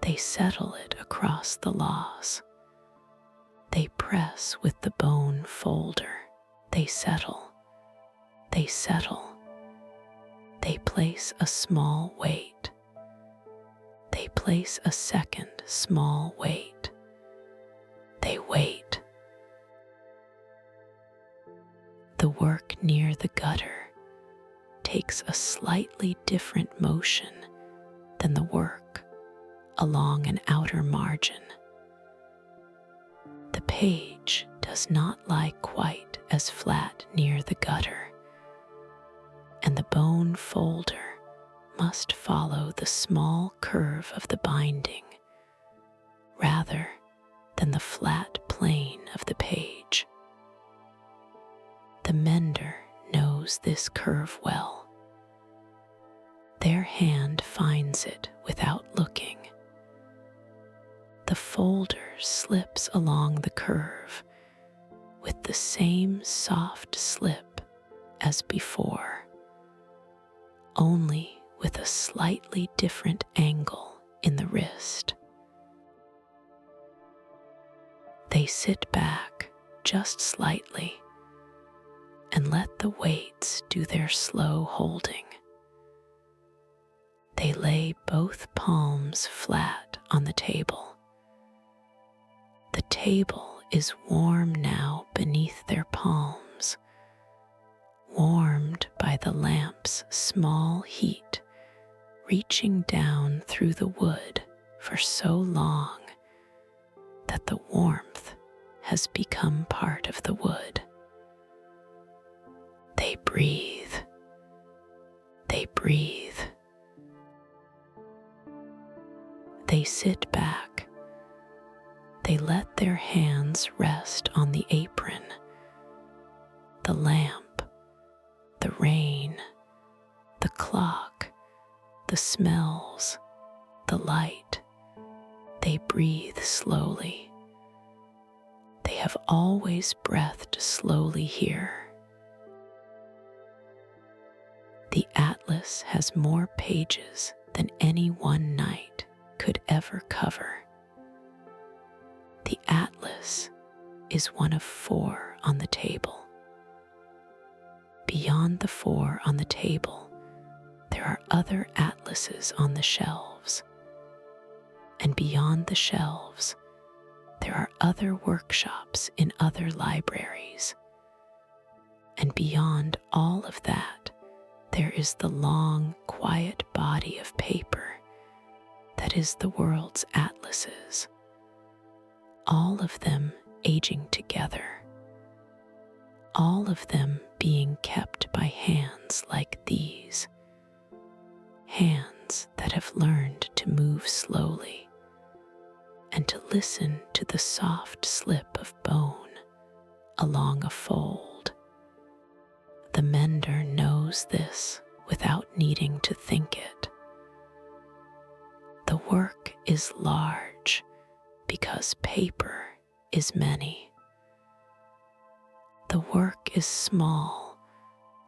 They settle it across the loss. They press with the bone folder. They settle. They settle. They place a small weight. They place a second small weight. They wait. The work near the gutter takes a slightly different motion than the work along an outer margin. The page does not lie quite as flat near the gutter, and the bone folder must follow the small curve of the binding rather than the flat plane of the page. The mender knows this curve well. Their hand finds it without looking. The folder slips along the curve with the same soft slip as before, only with a slightly different angle in the wrist. They sit back just slightly and let the weights do their slow holding. They lay both palms flat on the table. The table is warm now beneath their palms, warmed by the lamp's small heat reaching down through the wood for so long that the warmth has become part of the wood. They breathe. They breathe. They sit back. They let their hands rest on the apron, the lamp, the rain, the clock, the smells, the light. They breathe slowly. They have always breathed slowly here. The atlas has more pages than any one night could ever cover. The atlas is one of 4 on the table. Beyond the 4 on the table, there are other atlases on the shelves. And beyond the shelves, there are other workshops in other libraries. And beyond all of that, there is the long, quiet body of paper that is the world's atlases, all of them aging together, all of them being kept by hands like these, hands that have learned to move slowly and to listen to the soft slip of bone along a fold. The mender knows this without needing to think it. The work is large because paper is many. The work is small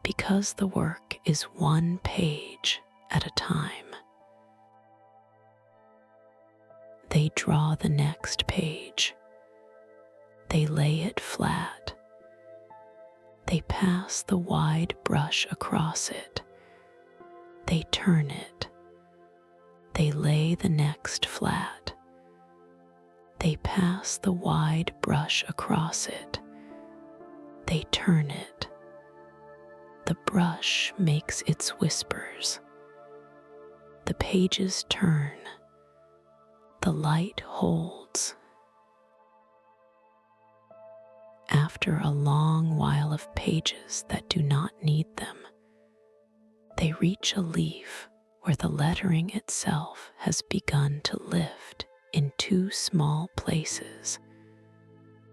because the work is one page at a time. They draw the next page. They lay it flat. They pass the wide brush across it. They turn it. They lay the next flat. They pass the wide brush across it. They turn it. The brush makes its whispers. The pages turn. The light holds. After a long while of pages that do not need them, they reach a leaf where the lettering itself has begun to lift in two small places,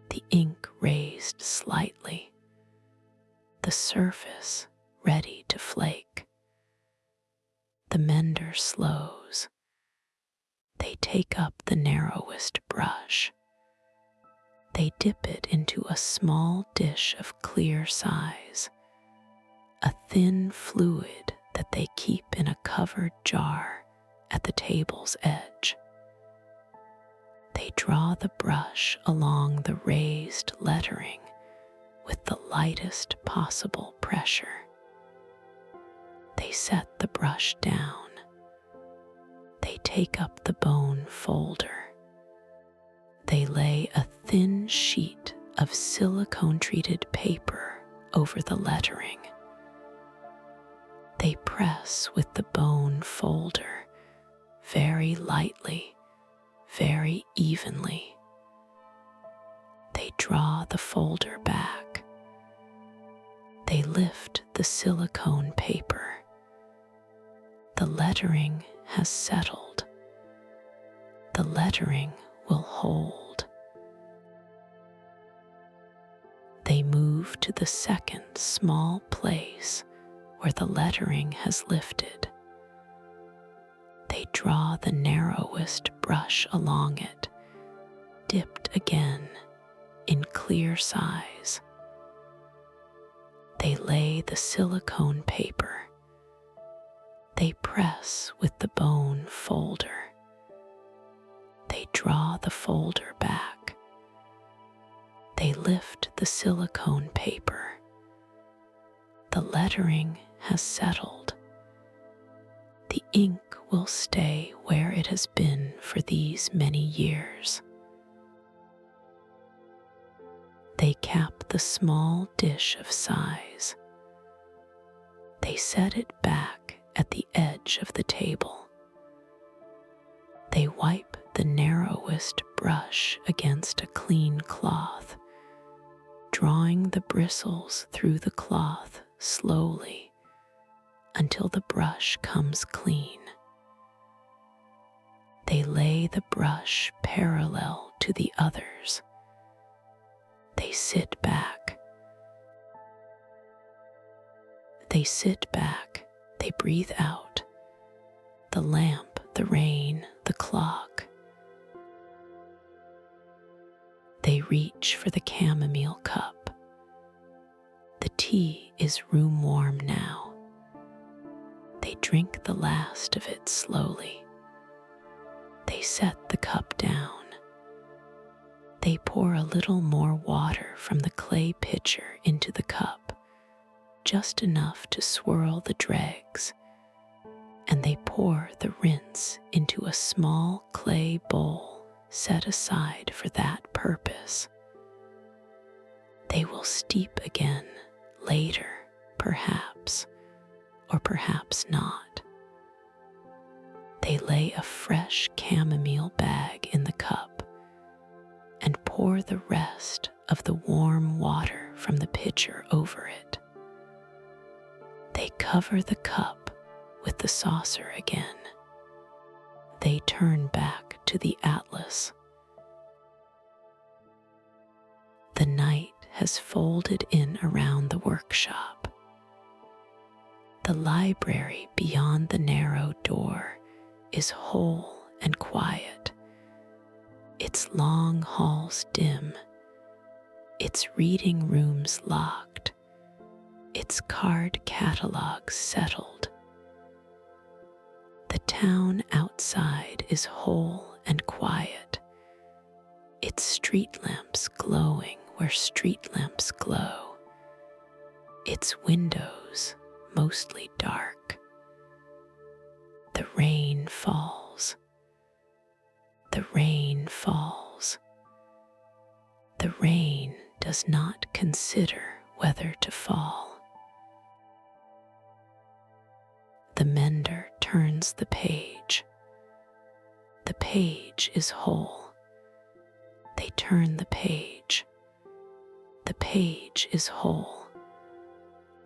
the ink raised slightly, the surface ready to flake. The mender slows. They take up the narrowest brush. They dip it into a small dish of clear size, a thin fluid that they keep in a covered jar at the table's edge. They draw the brush along the raised lettering with the lightest possible pressure. They set the brush down. They take up the bone folder. They lay a thin sheet of silicone-treated paper over the lettering. They press with the bone folder very lightly, very evenly. They draw the folder back. They lift the silicone paper. The lettering has settled. The lettering will hold. They move to the second small place where the lettering has lifted. They draw the narrowest brush along it, dipped again in clear size. They lay the silicone paper. They press with the bone folder. They draw the folder back. They lift the silicone paper. The lettering has settled. The ink will stay where it has been for these many years. They cap the small dish of size. They set it back at the edge of the table. They wipe the narrowest brush against a clean cloth, drawing the bristles through the cloth slowly until the brush comes clean. They lay the brush parallel to the others. They sit back. They sit back. They breathe out. The lamp, the rain, the clock. They reach for the chamomile cup. The tea is room warm now. They drink the last of it slowly. They set the cup down. They pour a little more water from the clay pitcher into the cup, just enough to swirl the dregs, and they pour the rinse into a small clay bowl set aside for that purpose. They will steep again later, perhaps, or perhaps not. They lay a fresh chamomile bag in the cup and pour the rest of the warm water from the pitcher over it. They cover the cup with the saucer again. They turn back to the atlas. The night has folded in around the workshop. The library beyond the narrow door is whole and quiet, its long halls dim, its reading rooms locked, its card catalogs settled. The town outside is whole and quiet, its street lamps glowing where street lamps glow, its windows mostly dark. The rain falls. The rain falls. The rain does not consider whether to fall. The mender turns the page. The page is whole. They turn the page. The page is whole.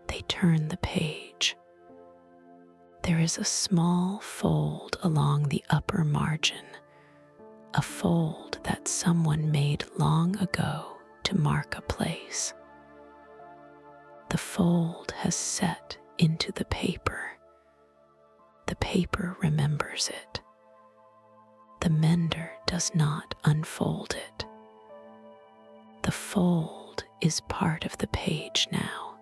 They turn the page. There is a small fold along the upper margin, a fold that someone made long ago to mark a place. The fold has set into the paper. The paper remembers it. The mender does not unfold it. The fold is part of the page now.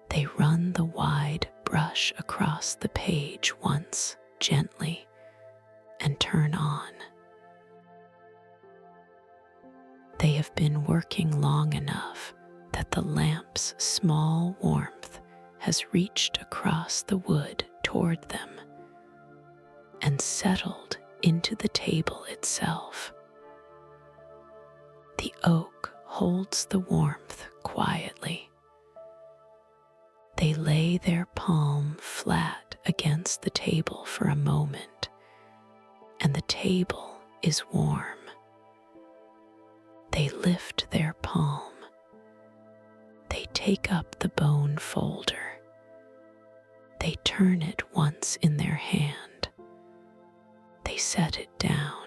They run the wide brush across the page once, gently, and turn on. They have been working long enough that the lamp's small warmth has reached across the wood toward them and settled into the table itself. The oak holds the warmth quietly. They lay their palm flat against the table for a moment, and the table is warm. They lift their palm. They take up the bone folder. They turn it once in their hand. They set it down.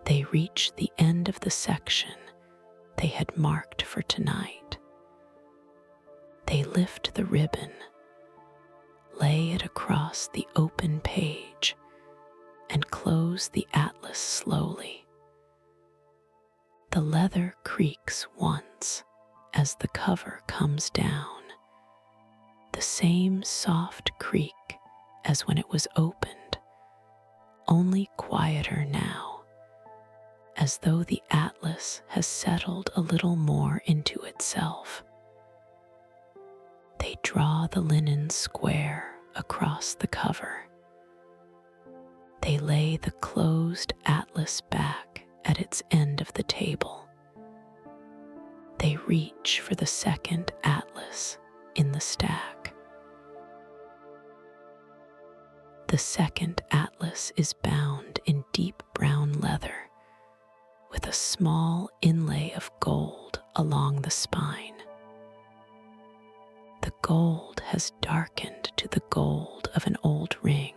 They reach the end of the section they had marked for tonight. They lift the ribbon, lay it across the open page, and close the atlas slowly. The leather creaks once as the cover comes down, the same soft creak as when it was opened, only quieter now, as though the atlas has settled a little more into itself. They draw the linen square across the cover. They lay the closed atlas back at its end of the table. They reach for the second atlas in the stack. The second atlas is bound in deep brown leather with a small inlay of gold along the spine. The gold has darkened to the gold of an old ring.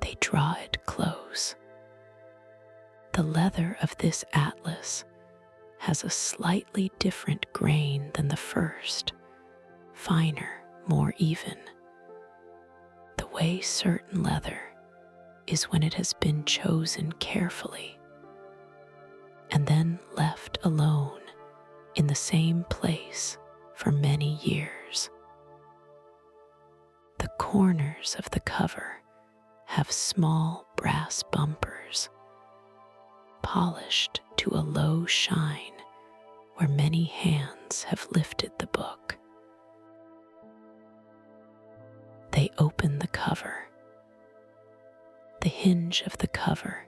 They draw it close. The leather of this atlas has a slightly different grain than the first, finer, more even. The way certain leather is when it has been chosen carefully and then left alone in the same place for many years. The corners of the cover have small brass bumpers, polished to a low shine where many hands have lifted the book. They open the cover. The hinge of the cover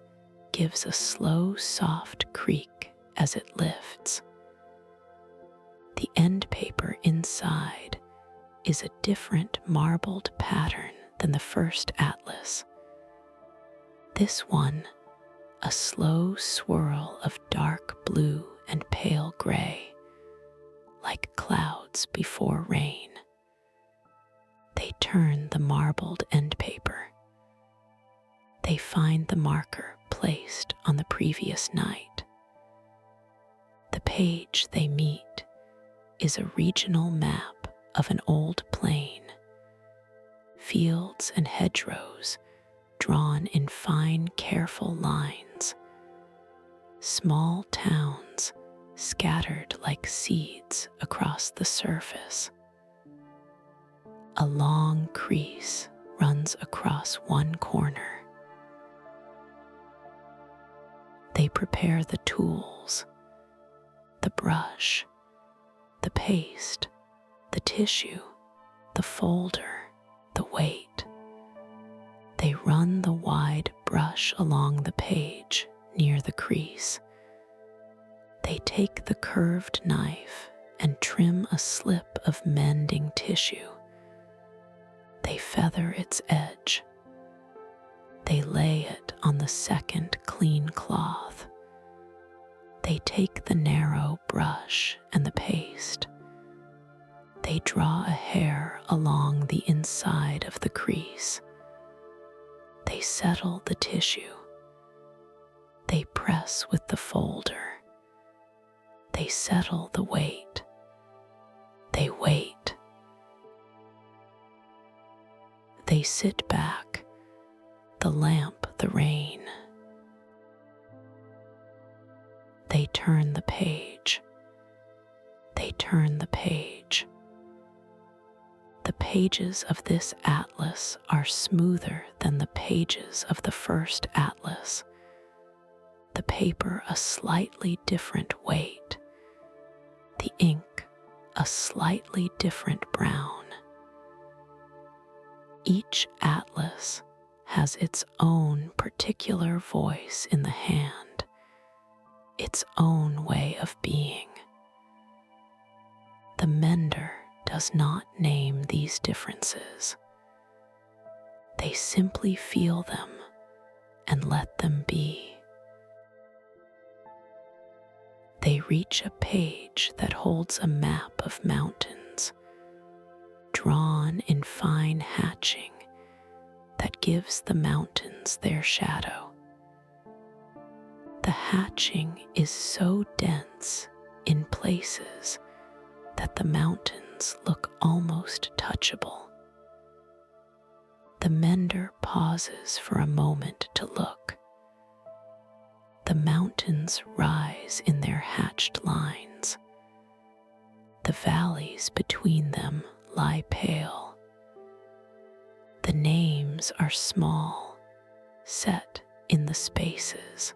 gives a slow, soft creak as it lifts. The end paper inside is a different marbled pattern than the first atlas. This one, a slow swirl of dark blue and pale gray, like clouds before rain. They turn the marbled end paper. They find the marker placed on the previous night. The page they meet is a regional map of an old plain, fields and hedgerows drawn in fine, careful lines, small towns scattered like seeds across the surface. A long crease runs across one corner. They prepare the tools, the brush, the paste, the tissue, the folder, the weight. They run the wide brush along the page near the crease. They take the curved knife and trim a slip of mending tissue. They feather its edge. They lay it on the second clean cloth. They take the narrow brush and the paste. They draw a hair along the inside of the crease. settle the tissue. They press with the folder. They settle the weight. They wait. They sit back, the lamp, the rain. They turn the page. They turn the page. The pages of this atlas are smoother than the pages of the first atlas. The paper a slightly different weight. The ink a slightly different brown. Each atlas has its own particular voice in the hand, its own way of being. The mender does not name these differences. They simply feel them and let them be. They reach a page that holds a map of mountains, drawn in fine hatching that gives the mountains their shadow. The hatching is so dense in places that the mountains look almost touchable. The mender pauses for a moment to look. The mountains rise in their hatched lines. The valleys between them lie pale. The names are small, set in the spaces.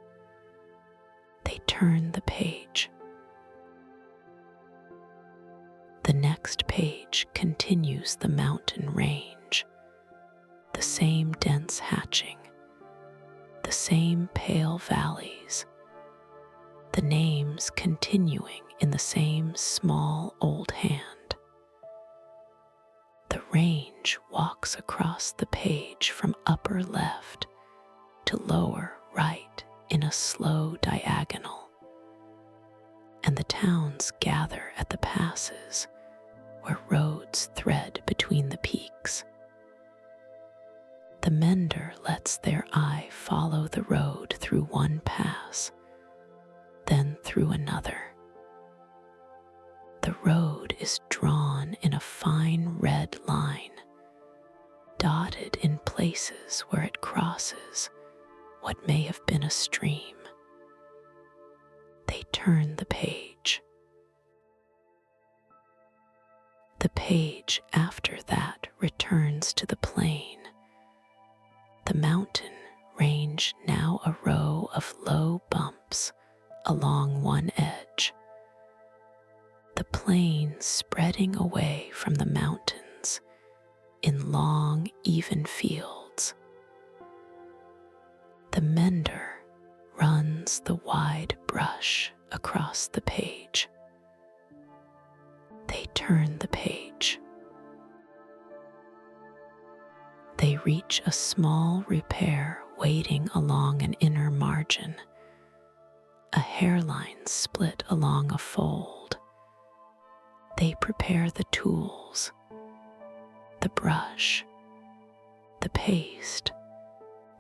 They turn the page. The next page continues the mountain range, the same dense hatching, the same pale valleys, the names continuing in the same small old hand. The range walks across the page from upper left to lower right in a slow diagonal, and the towns gather at the passes where roads thread between the peaks. The mender lets their eye follow the road through one pass, then through another. The road is drawn in a fine red line, dotted in places where it crosses what may have been a stream. They turn the page. The page after that returns to the plain. The mountain range now a row of low bumps along one edge. The plain spreading away from the mountains in long, even fields. The mender runs the wide brush across the page. They turn the page. They reach a small repair waiting along an inner margin, a hairline split along a fold. They prepare the tools, the brush, the paste,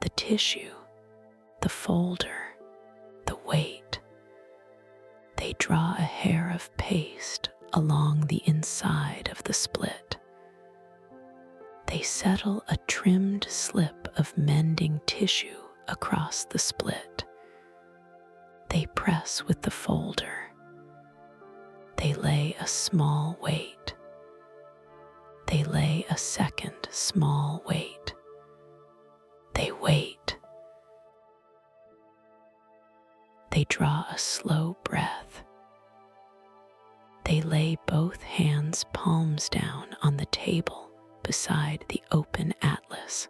the tissue, the folder, the weight. They draw a hair of paste along the inside of the split. They settle a trimmed slip of mending tissue across the split. They press with the folder. They lay a small weight. They lay a second small weight. They wait. They draw a slow breath. They lay both hands' palms down on the table beside the open atlas.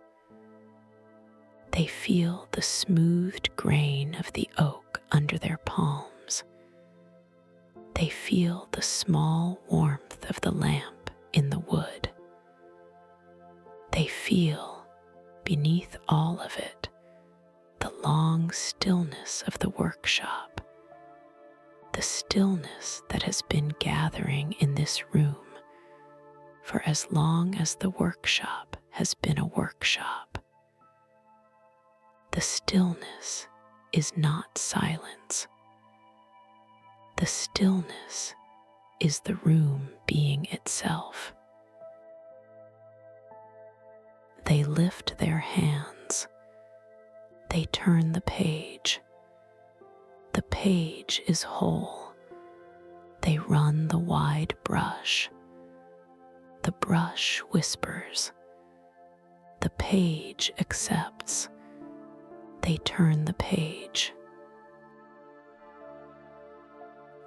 They feel the smoothed grain of the oak under their palms. They feel the small warmth of the lamp in the wood. They feel, beneath all of it, the long stillness of the workshop, the stillness that has been gathering in this room for as long as the workshop has been a workshop. The stillness is not silence. The stillness is the room being itself. They lift their hands. They turn the page. The page is whole. They run the wide brush. The brush whispers. The page accepts. They turn the page.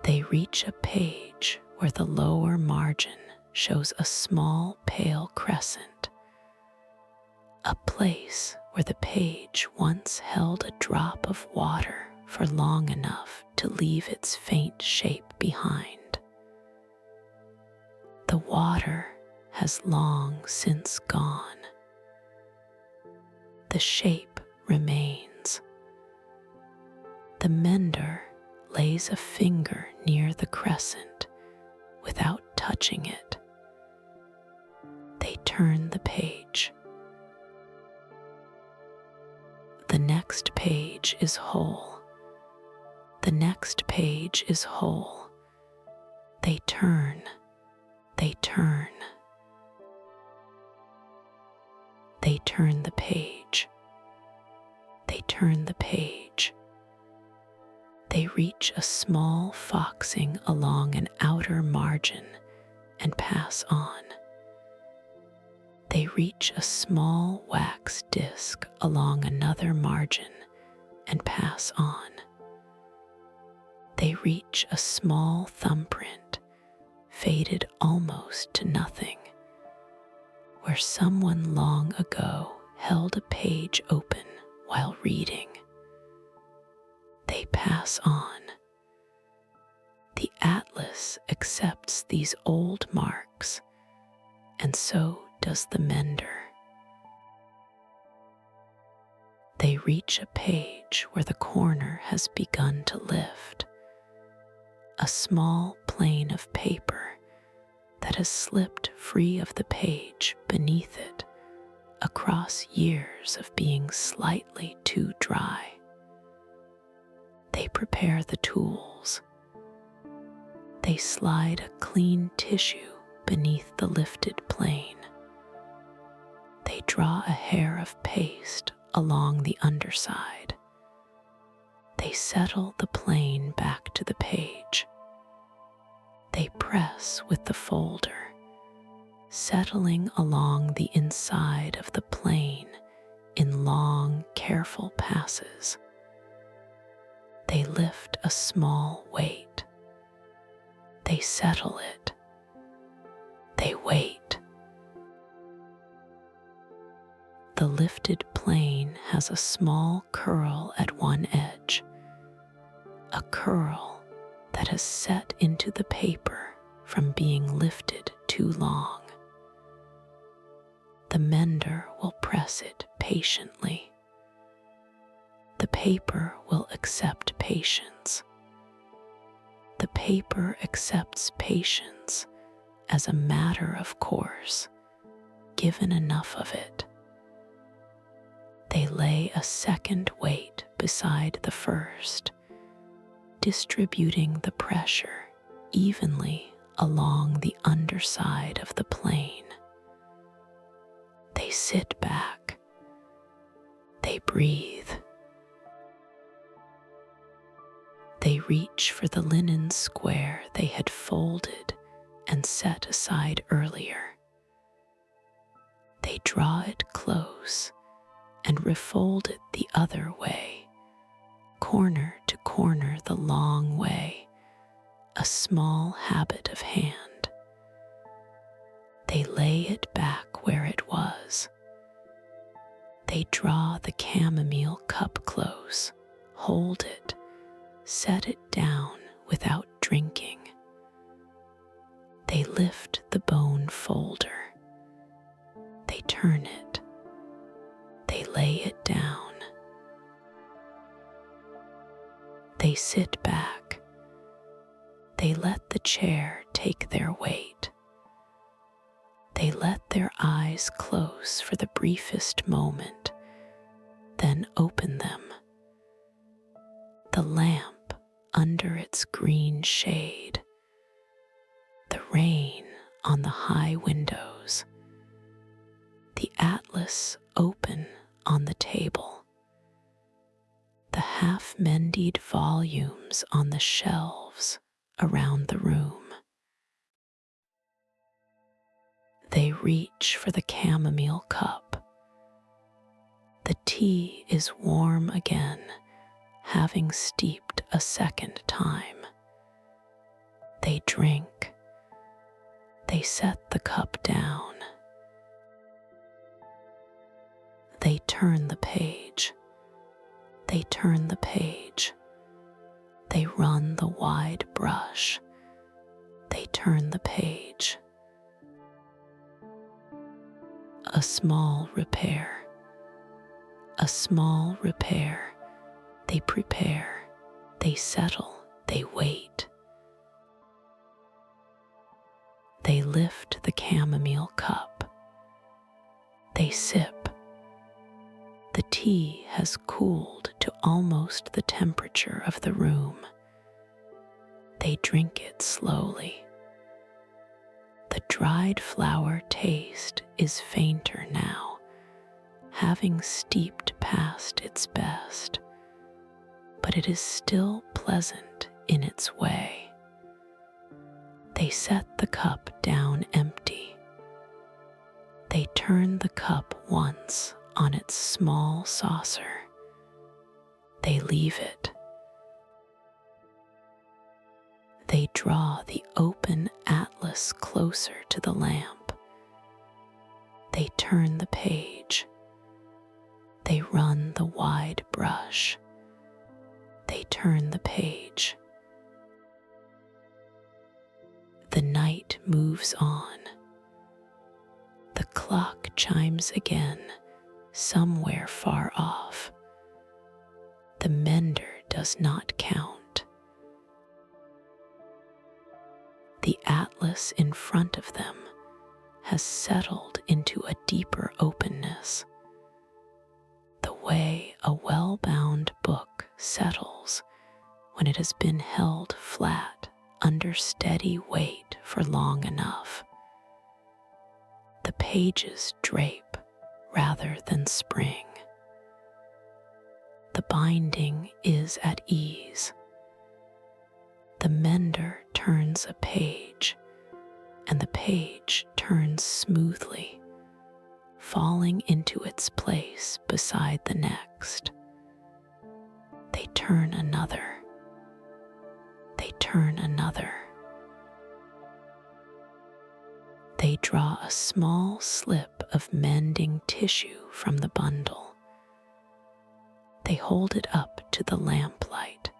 They reach a page where the lower margin shows a small pale crescent, a place where the page once held a drop of water for long enough to leave its faint shape behind. The water has long since gone. The shape remains. The mender lays a finger near the crescent without touching it. They turn the page. The next page is whole. The next page is whole. They turn. They turn. They turn the page. They turn the page. They reach a small foxing along an outer margin and pass on. They reach a small wax disc along another margin and pass on. They reach a small thumbprint, faded almost to nothing, where someone long ago held a page open while reading. They pass on. The atlas accepts these old marks, and so does the mender. They reach a page where the corner has begun to lift, a small plane of paper that has slipped free of the page beneath it across years of being slightly too dry. They prepare the tools. They slide a clean tissue beneath the lifted plane. They draw a hair of paste along the underside. They settle the plane back to the page. They press with the folder, settling along the inside of the plane in long, careful passes. They lift a small weight. They settle it. They wait. The lifted plane has a small curl at one edge, a curl that has set into the paper from being lifted too long. The mender will press it patiently. The paper will accept patience. The paper accepts patience as a matter of course, given enough of it. They lay a second weight beside the first, distributing the pressure evenly along the underside of the plane. They sit back. They breathe. They reach for the linen square they had folded and set aside earlier. They draw it close and refold it the other way, corner to corner the long way, a small habit of hand. They lay it back where it was. They draw the chamomile cup close, hold it, set it down without drinking. They lift the bone folder. They turn it. They lay it down. They sit back. They let the chair take their weight. They let their eyes close for the briefest moment then open them. The lamp under its green shade, the rain on the high windows, the atlas open on the table, the half-mended volumes on the shelves around the room. They reach for the chamomile cup. The tea is warm again, having steeped a second time. They drink. They set the cup down. They turn the page. They turn the page. They run the wide brush. They turn the page. A small repair. A small repair. They prepare. They settle. They wait. They lift the chamomile cup. They sip. The tea has cooled to almost the temperature of the room. They drink it slowly. The dried flower taste is fainter now, having steeped past its best, but it is still pleasant in its way. They set the cup down empty. They turn the cup once on its small saucer. They leave it. They draw the open atlas closer to the lamp. They turn the page. They run the wide brush. They turn the page. The night moves on. The clock chimes again, somewhere far off. The mender does not count. The atlas in front of them has settled into a deeper openness, the way a well-bound book settles when it has been held flat under steady weight for long enough. The pages drape rather than spring. The binding is at ease. The mender turns a page, and the page turns smoothly, falling into its place beside the next. They turn another. They turn another. They draw a small slip of mending tissue from the bundle. They hold it up to the lamplight.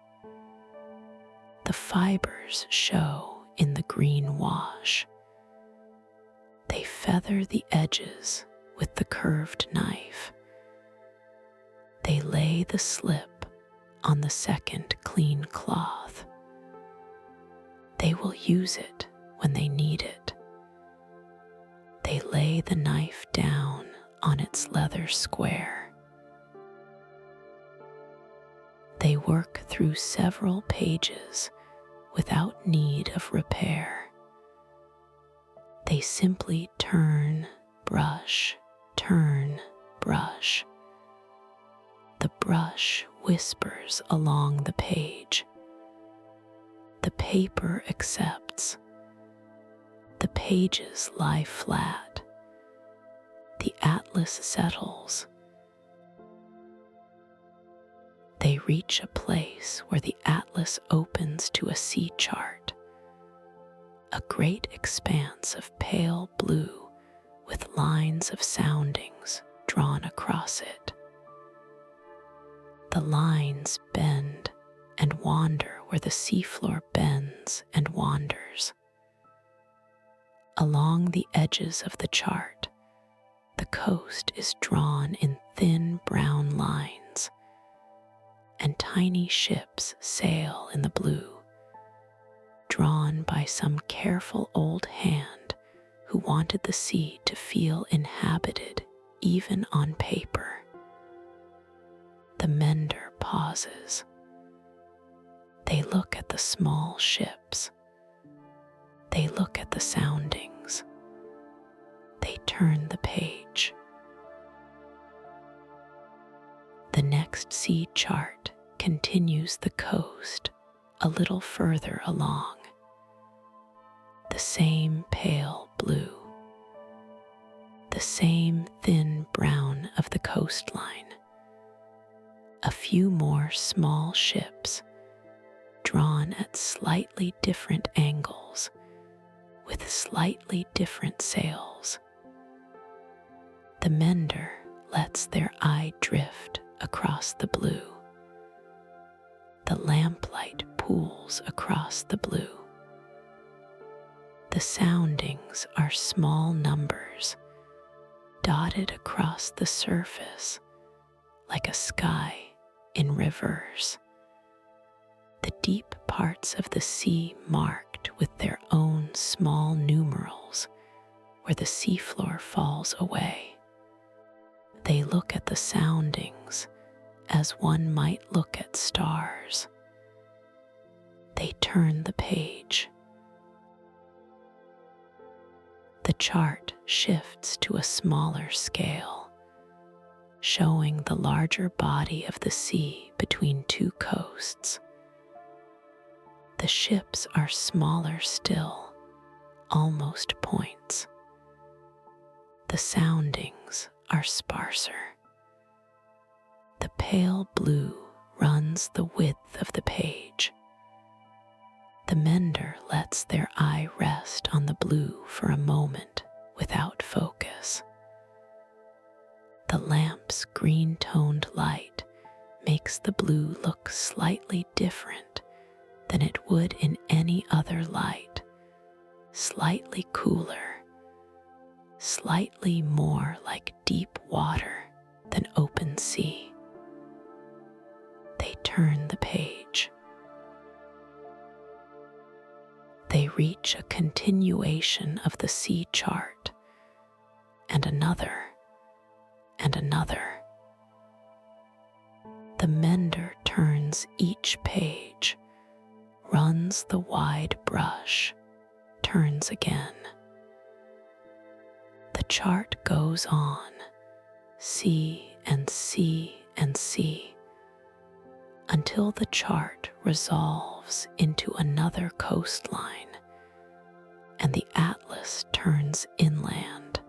The fibers show in the green wash. They feather the edges with the curved knife. They lay the slip on the second clean cloth. They will use it when they need it. They lay the knife down on its leather square. They work through several pages without need of repair. They simply turn, brush, turn, brush. The brush whispers along the page. The paper accepts. The pages lie flat. The atlas settles. They reach a place where the atlas opens to a sea chart, a great expanse of pale blue with lines of soundings drawn across it. The lines bend and wander where the seafloor bends and wanders. Along the edges of the chart, the coast is drawn in thin brown lines, and tiny ships sail in the blue, drawn by some careful old hand who wanted the sea to feel inhabited even on paper. The mender pauses. They look at the small ships. They look at the soundings. They turn the page. The next sea chart continues the coast a little further along. The same pale blue, the same thin brown of the coastline. A few more small ships drawn at slightly different angles with slightly different sails. The mender lets their eye drift across the blue. The lamplight pools across the blue. The soundings are small numbers dotted across the surface like a sky in reverse. The deep parts of the sea marked with their own small numerals where the seafloor falls away. They look at the soundings as one might look at stars. They turn the page. The chart shifts to a smaller scale, showing the larger body of the sea between two coasts. The ships are smaller still, almost points. The soundings are sparser. The pale blue runs the width of the page. The mender lets their eye rest on the blue for a moment without focus. The lamp's green-toned light makes the blue look slightly different than it would in any other light, slightly cooler, slightly more like deep water than open sea. They turn the page. They reach a continuation of the sea chart, and another, and another. The mender turns each page, runs the wide brush, turns again. The chart goes on, sea and sea and sea, until the chart resolves into another coastline and the atlas turns inland.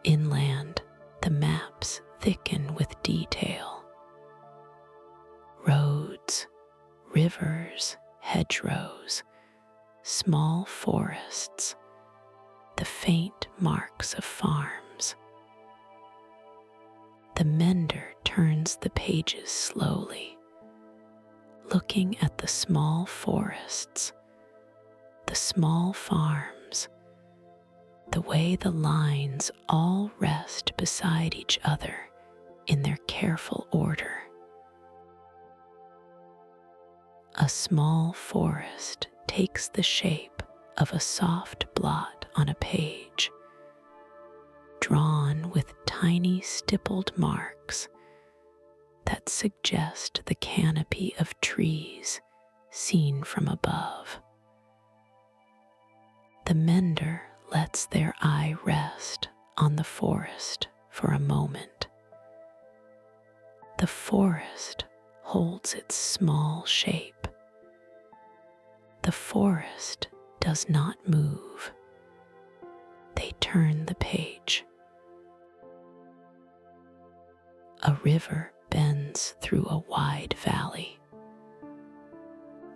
Inland, the maps thicken with detail. Roads, rivers, hedgerows, small forests, the faint marks of farms. The mender turns the pages slowly, looking at the small forests, the small farms, the way the lines all rest beside each other in their careful order. A small forest takes the shape of a soft blot on a page, drawn with tiny stippled marks that suggest the canopy of trees seen from above. The mender lets their eye rest on the forest for a moment. The forest holds its small shape. The forest does not move. They turn the page. A river bends through a wide valley.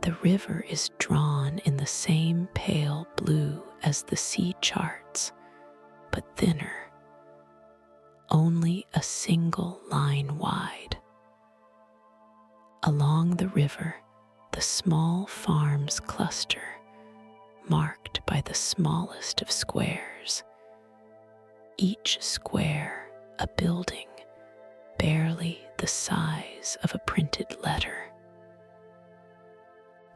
The river is drawn in the same pale blue as the sea charts, but thinner, only a single line wide. Along the river, the small farms cluster, marked by the smallest of squares. Each square a building barely the size of a printed letter.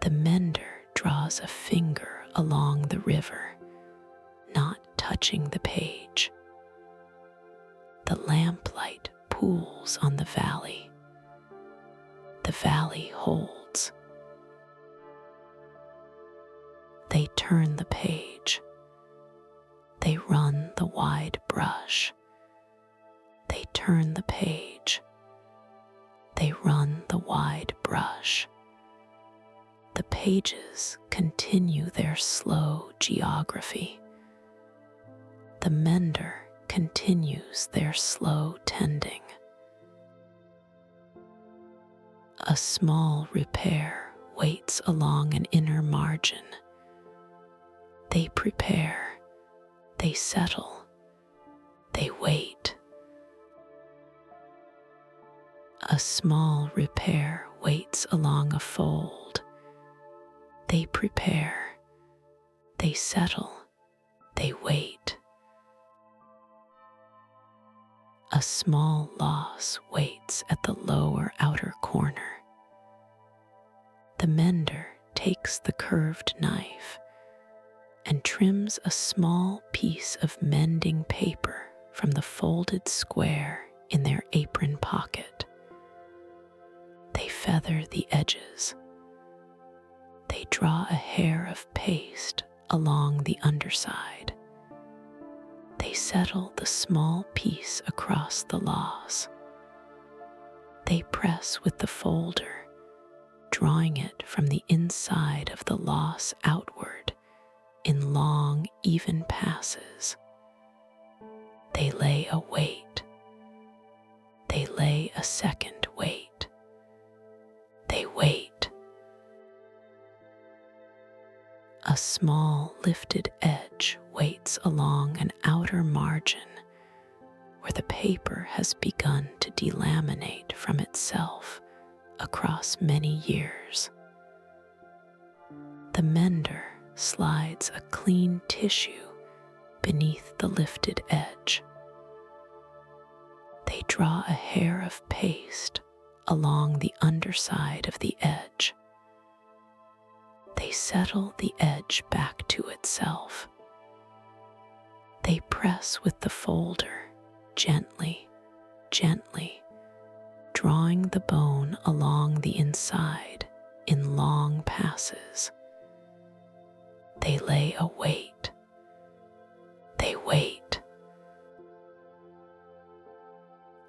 The mender draws a finger along the river, not touching the page. The lamplight pools on the valley. The valley holds. They turn the page. They run the wide brush. They turn the page. They run the wide brush. The pages continue their slow geography. The mender continues their slow tending. A small repair waits along an inner margin. They prepare, they settle, they wait. A small repair waits along a fold. They prepare, they settle, they wait. A small loss waits at the lower outer corner. The mender takes the curved knife and trims a small piece of mending paper from the folded square in their apron pocket. They feather the edges. They draw a hair of paste along the underside. They settle the small piece across the loss. They press with the folder, drawing it from the inside of the loss outward in long, even passes. They lay a weight. They lay a second weight. They wait. A small lifted edge waits along an outer margin where the paper has begun to delaminate from itself across many years. The mender slides a clean tissue beneath the lifted edge. They draw a hair of paste along the underside of the edge. They settle the edge back to itself. They press with the folder, gently, gently, drawing the bone along the inside in long passes. They lay a weight. They wait.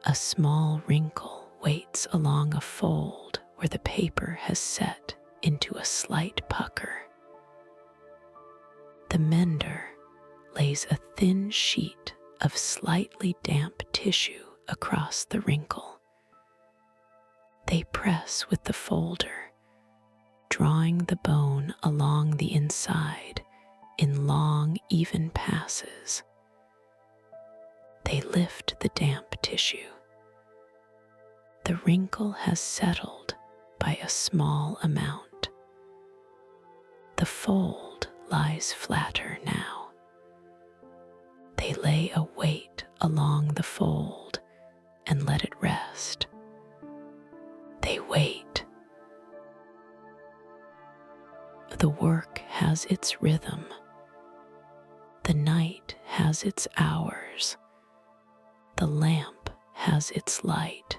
A small wrinkle waits along a fold where the paper has set into a slight pucker. The mender lays a thin sheet of slightly damp tissue across the wrinkle. They press with the folder, drawing the bone along the inside in long, even passes. They lift the damp tissue. The wrinkle has settled by a small amount. The fold lies flatter now. They lay a weight along the fold and let it rest. They wait. The work has its rhythm. The night has its hours. The lamp has its light.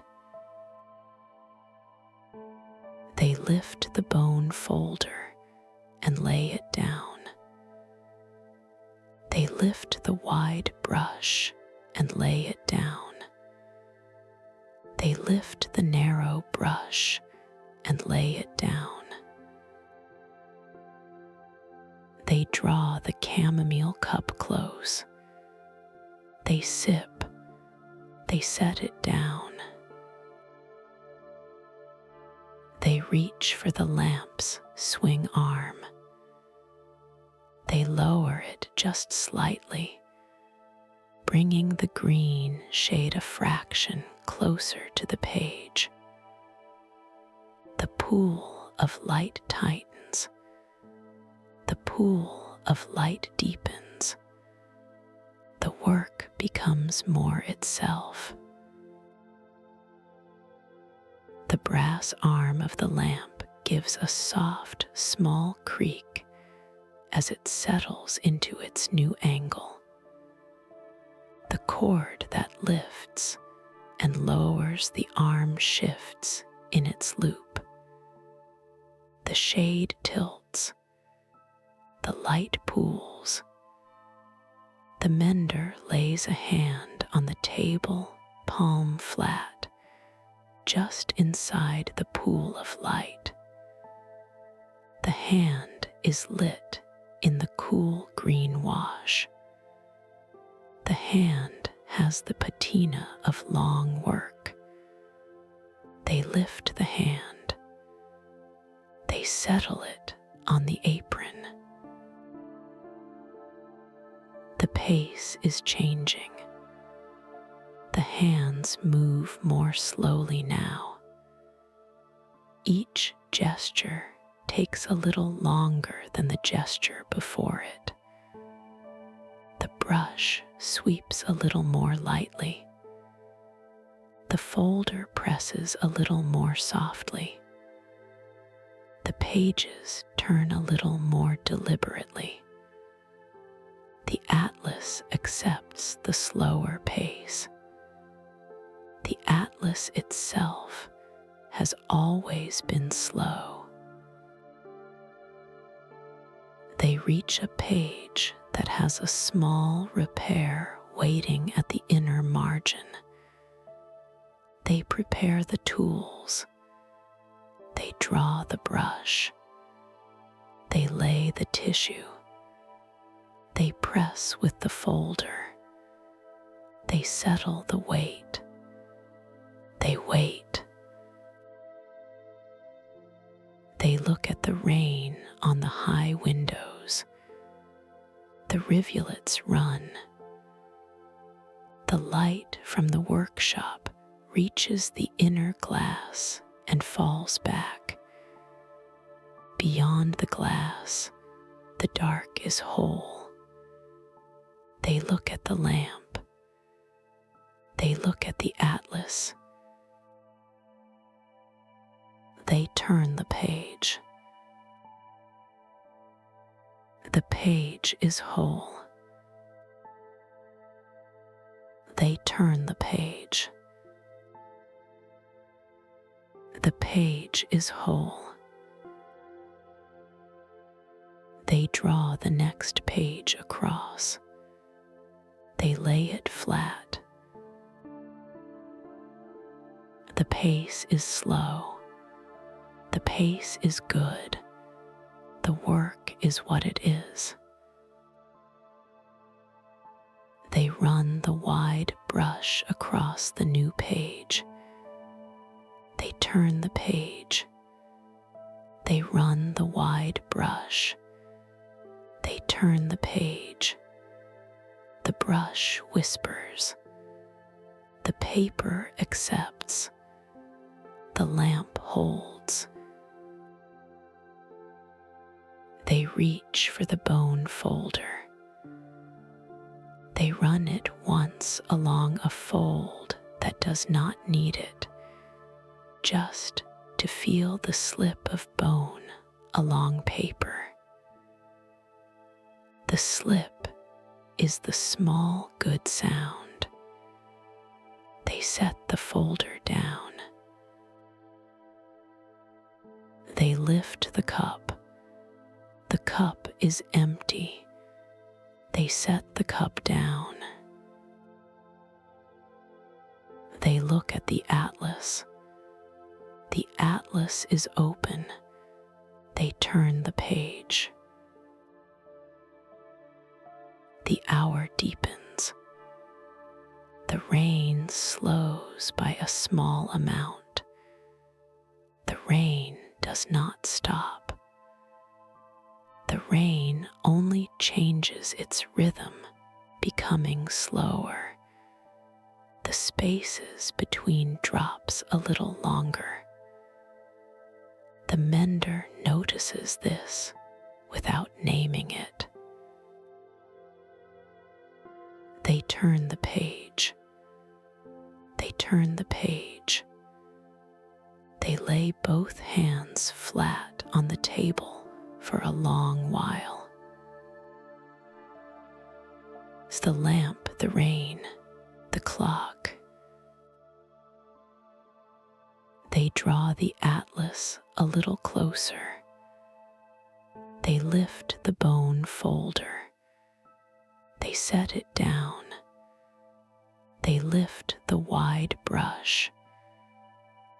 They lift the bone folder and lay it down. They lift the wide brush and lay it down. They lift the narrow brush and lay it down. They draw the chamomile cup close. They sip. They set it down. They reach for the lamp's swing arm. They lower it just slightly, bringing the green shade a fraction closer to the page. The pool of light tightens. The pool of light deepens. The work becomes more itself. The brass arm of the lamp gives a soft, small creak as it settles into its new angle. The cord that lifts and lowers, the arm shifts in its loop. The shade tilts. The light pools. The mender lays a hand on the table, palm flat, just inside the pool of light. The hand is lit in the cool green wash. The hand has the patina of long work. They lift the hand. They settle it on the apron. The pace is changing. The hands move more slowly now. Each gesture takes a little longer than the gesture before it. The brush sweeps a little more lightly. The folder presses a little more softly. The pages turn a little more deliberately. The atlas accepts the slower pace. The atlas itself has always been slow. They reach a page that has a small repair waiting at the inner margin. They prepare the tools. They draw the brush. They lay the tissue. They press with the folder. They settle the weight. They wait. They look at the rain on the high windows. The rivulets run. The light from the workshop reaches the inner glass and falls back. Beyond the glass, the dark is whole. They look at the lamp. They look at the atlas. They turn the page. The page is whole. They turn the page. The page is whole. They draw the next page across. They lay it flat. The pace is slow. The pace is good. The work is what it is. They run the wide brush across the new page. They turn the page. They run the wide brush. They turn the page. The brush whispers. The paper accepts. The lamp holds. They reach for the bone folder. They run it once along a fold that does not need it, just to feel the slip of bone along paper. The slip is the small good sound. They set the folder down. They lift the cup. The cup is empty. They set the cup down. They look at the atlas. The atlas is open. They turn the page. The hour deepens. The rain slows by a small amount. The rain does not stop. The rain only changes its rhythm, becoming slower. The spaces between drops a little longer. The mender notices this without naming it. They turn the page. They turn the page. They lay both hands flat on the table for a long while. It's the lamp, the rain, the clock. the atlas a little closer. They lift the bone folder. They set it down. They lift the wide brush.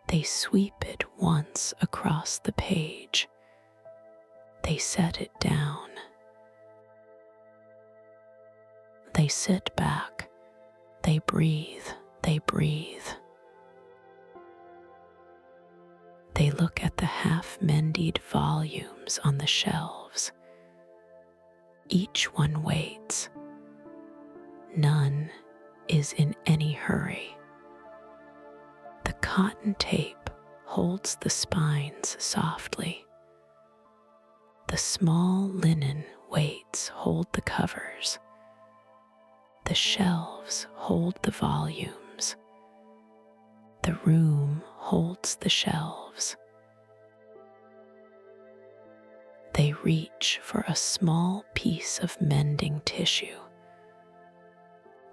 They sweep it once across the page. They set it down. They sit back. They breathe. They breathe. They look at the half-mended volumes on the shelves. Each one waits. None is in any hurry. The cotton tape holds the spines softly. The small linen weights hold the covers. The shelves hold the volumes. The room holds the shelves. They reach for a small piece of mending tissue.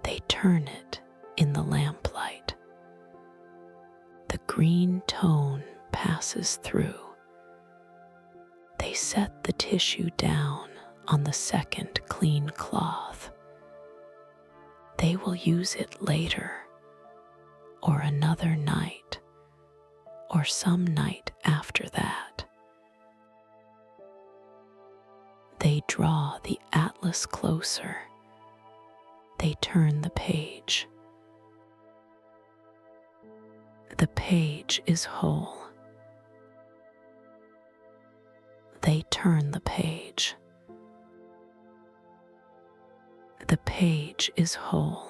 They turn it in the lamplight. The green tone passes through. They set the tissue down on the second clean cloth. They will use it later, or another night, or some night after that. They draw the atlas closer. They turn the page. The page is whole. They turn the page. The page is whole.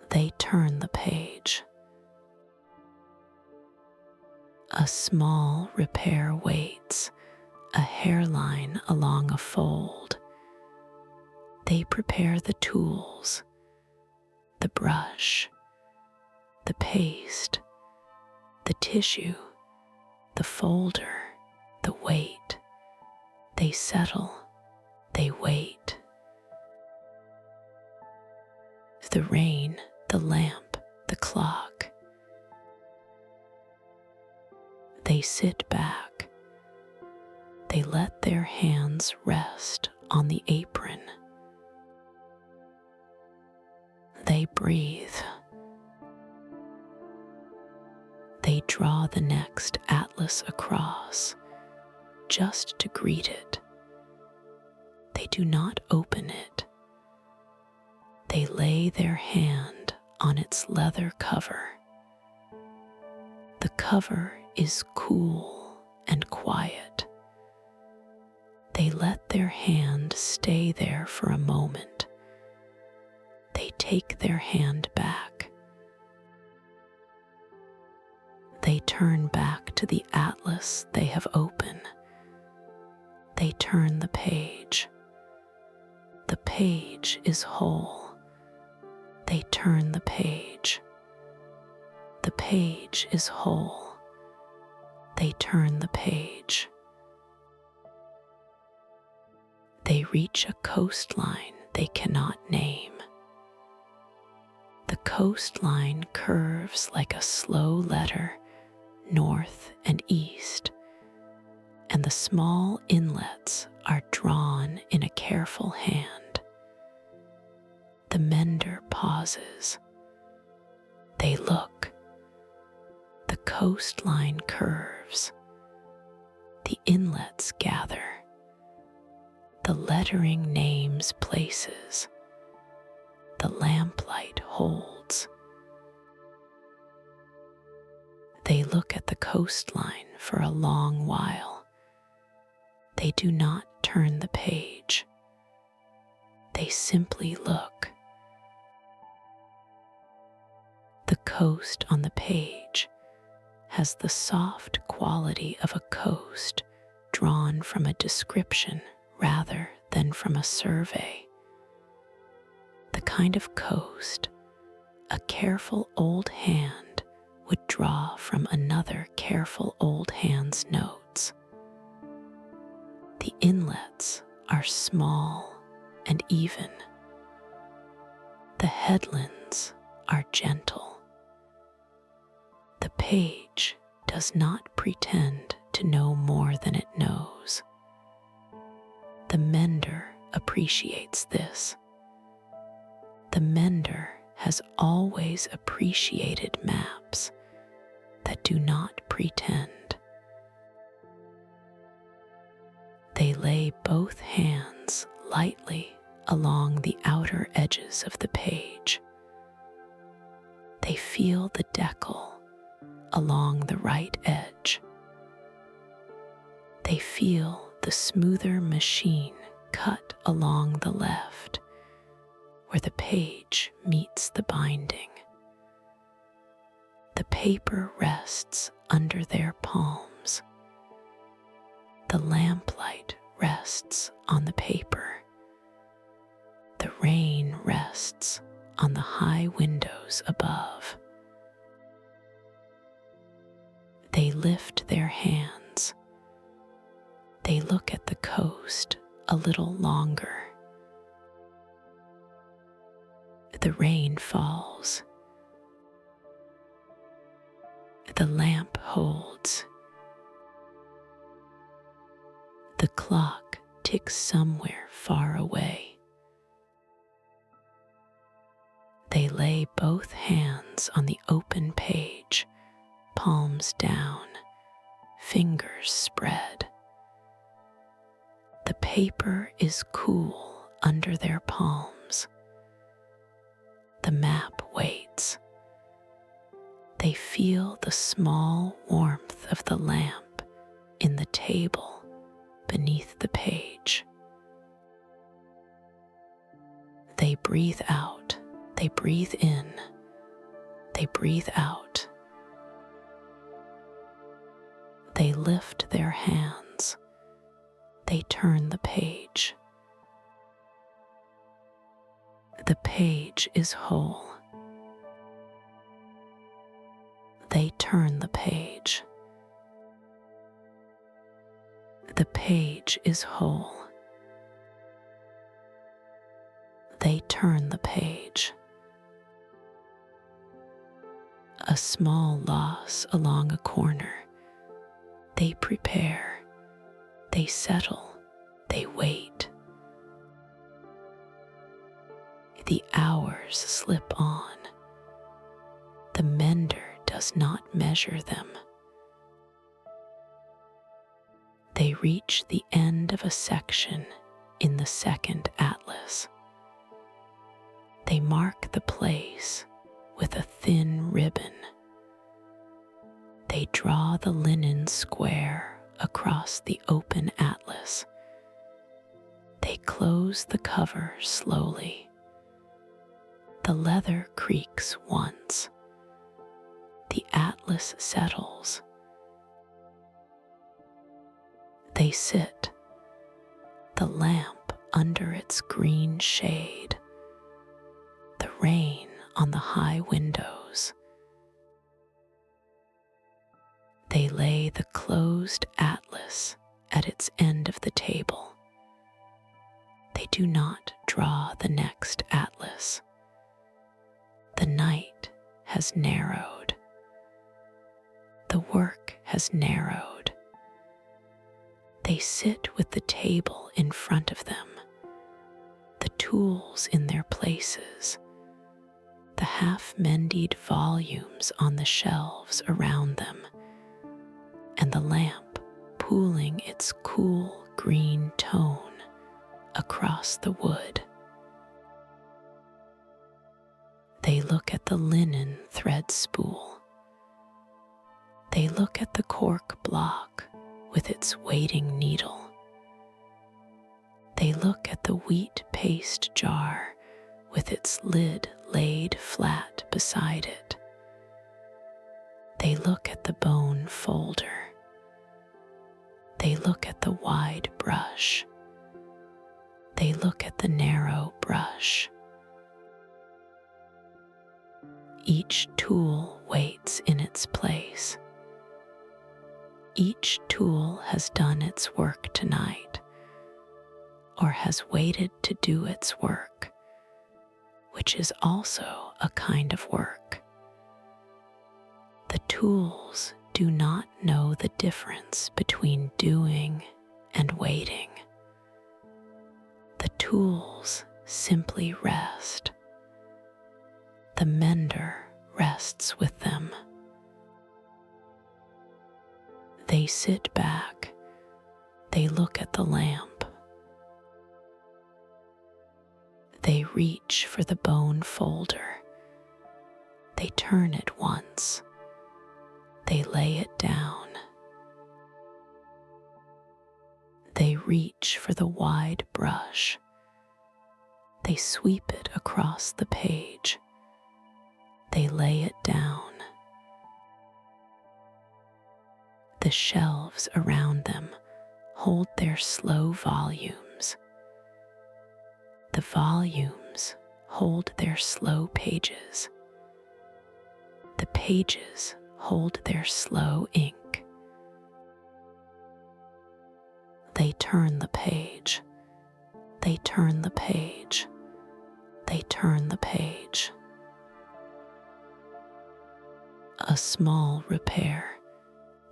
They turn the page. A small repair waits, a hairline along a fold. They prepare the tools, the brush, the paste, the tissue, the folder, the weight. They settle, they wait. The rain, the lamp, the clock. They sit back. They let their hands rest on the apron. They breathe. They draw the next atlas across, just to greet it. They do not open it. They lay their hand on its leather cover. The cover is cool and quiet. They let their hand stay there for a moment. They take their hand back. They turn back to the atlas they have opened. They turn the page. The page is whole. They turn the page. The page is whole. They turn the page. They reach a coastline they cannot name. The coastline curves like a slow letter north and east, and the small inlets are drawn in a careful hand. The mender pauses. They look. The coastline curves. The inlets gather. The lettering names places. The lamplight holds. They look at the coastline for a long while. They do not turn the page. They simply look. The coast on the page has the soft quality of a coast drawn from a description rather than from a survey. The kind of coast a careful old hand would draw from another careful old hand's notes. The inlets are small and even. The headlands are gentle. page does not pretend to know more than it knows. The mender appreciates this. The mender has always appreciated maps that do not pretend. They lay both hands lightly along the outer edges of the page. They feel the decal along the right edge. They feel the smoother machine cut along the left, where the page meets the binding. The paper rests under their palms. The lamplight rests on the paper. The rain rests on the high windows above. They lift their hands. They look at the coast a little longer. The rain falls. The lamp holds. The clock ticks somewhere far away. They lay both hands on the open page, palms down, fingers spread. The paper is cool under their palms. The map waits. They feel the small warmth of the lamp in the table beneath the page. They breathe out. They breathe in. They breathe out. They lift their hands. They turn the page. The page is whole. They turn the page. The page is whole. They turn the page. A small loss along a corner. They prepare. They settle. They wait. The hours slip on. The mender does not measure them. They reach the end of a section in the second atlas. They mark the place with a thin ribbon. They draw the linen square across the open atlas. They close the cover slowly. The leather creaks once. The atlas settles. They sit, the lamp under its green shade, the rain on the high windows. They lay the closed atlas at its end of the table. They do not draw the next atlas. The night has narrowed. The work has narrowed. They sit with the table in front of them, the tools in their places, the half-mended volumes on the shelves around them, and the lamp pooling its cool green tone across the wood. They look at the linen thread spool. They look at the cork block with its waiting needle. They look at the wheat paste jar with its lid laid flat beside it. They look at the bone folder. They look at the wide brush. They look at the narrow brush. Each tool waits in its place. Each tool has done its work tonight, or has waited to do its work, which is also a kind of work. The tools do not know the difference between doing and waiting. The tools simply rest. The mender rests with them. They sit back. They look at the lamp. They reach for the bone folder. They turn it once. They lay it down. They reach for the wide brush. They sweep it across the page. They lay it down. The shelves around them hold their slow volumes. The volumes hold their slow pages. The pages hold their slow ink. They turn the page. They turn the page. They turn the page. A small repair.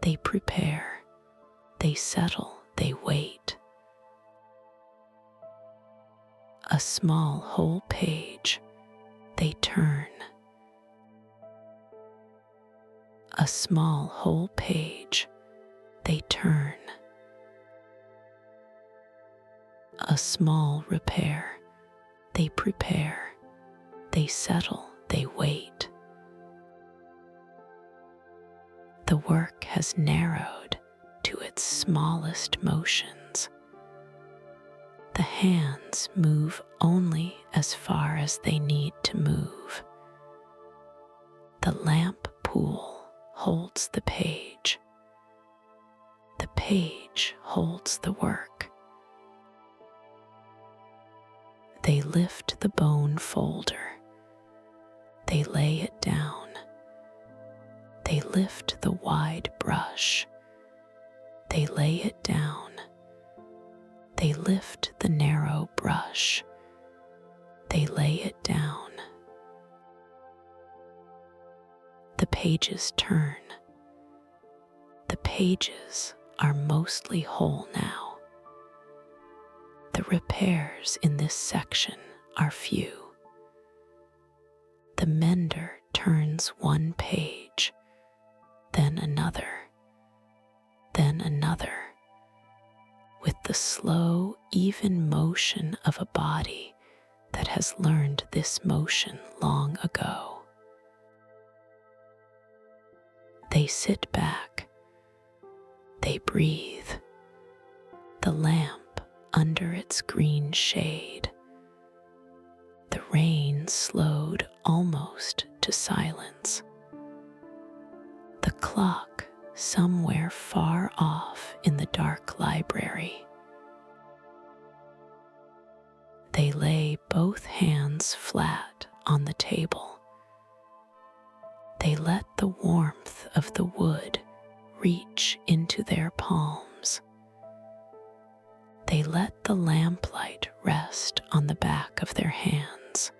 They prepare. They settle. They wait. A small whole page. They turn. A small whole page. They turn. A small repair. They prepare. They settle. They wait. The work has narrowed to its smallest motions. The hands move only as far as they need to move. The lamp pool holds the page. The page holds the work. They lift the bone folder. They lay it down. They lift the wide brush. They lay it down. They lift the narrow brush. They lay it down. The pages turn. The pages are mostly whole now. The repairs in this section are few. The mender turns one page, then another, with the slow, even motion of a body that has learned this motion long ago. They sit back. They breathe. The lamp under its green shade. The rain slowed almost to silence. The clock somewhere far off in the dark library. They lay both hands flat on the table. They let the warmth of the wood reach into their palms. They let the lamplight rest on the back of their hands.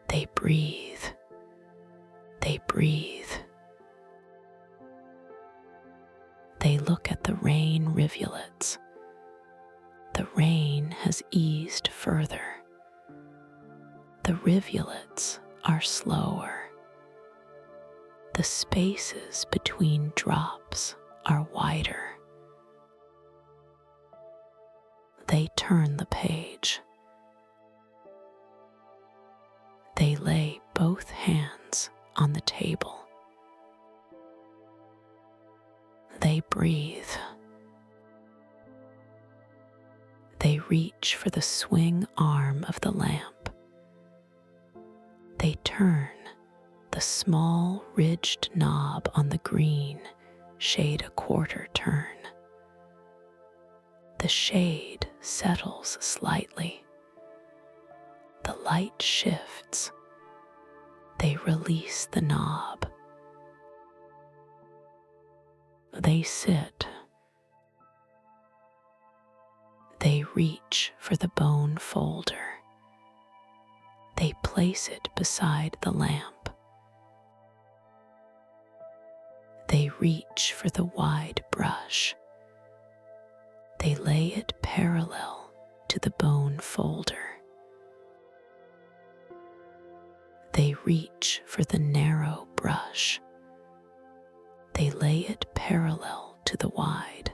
They breathe. They breathe. They look at the rain rivulets. The rain has eased further. The rivulets are slower. The spaces between drops are wider. They turn the page. They lay both hands on the table. They breathe. They reach for the swing arm of the lamp. They turn the small ridged knob on the green shade a quarter turn. The shade settles slightly. The light shifts. They release the knob. They sit. They reach for the bone folder. They place it beside the lamp. reach for the wide brush. They lay it parallel to the bone folder. They reach for the narrow brush. They lay it parallel to the wide.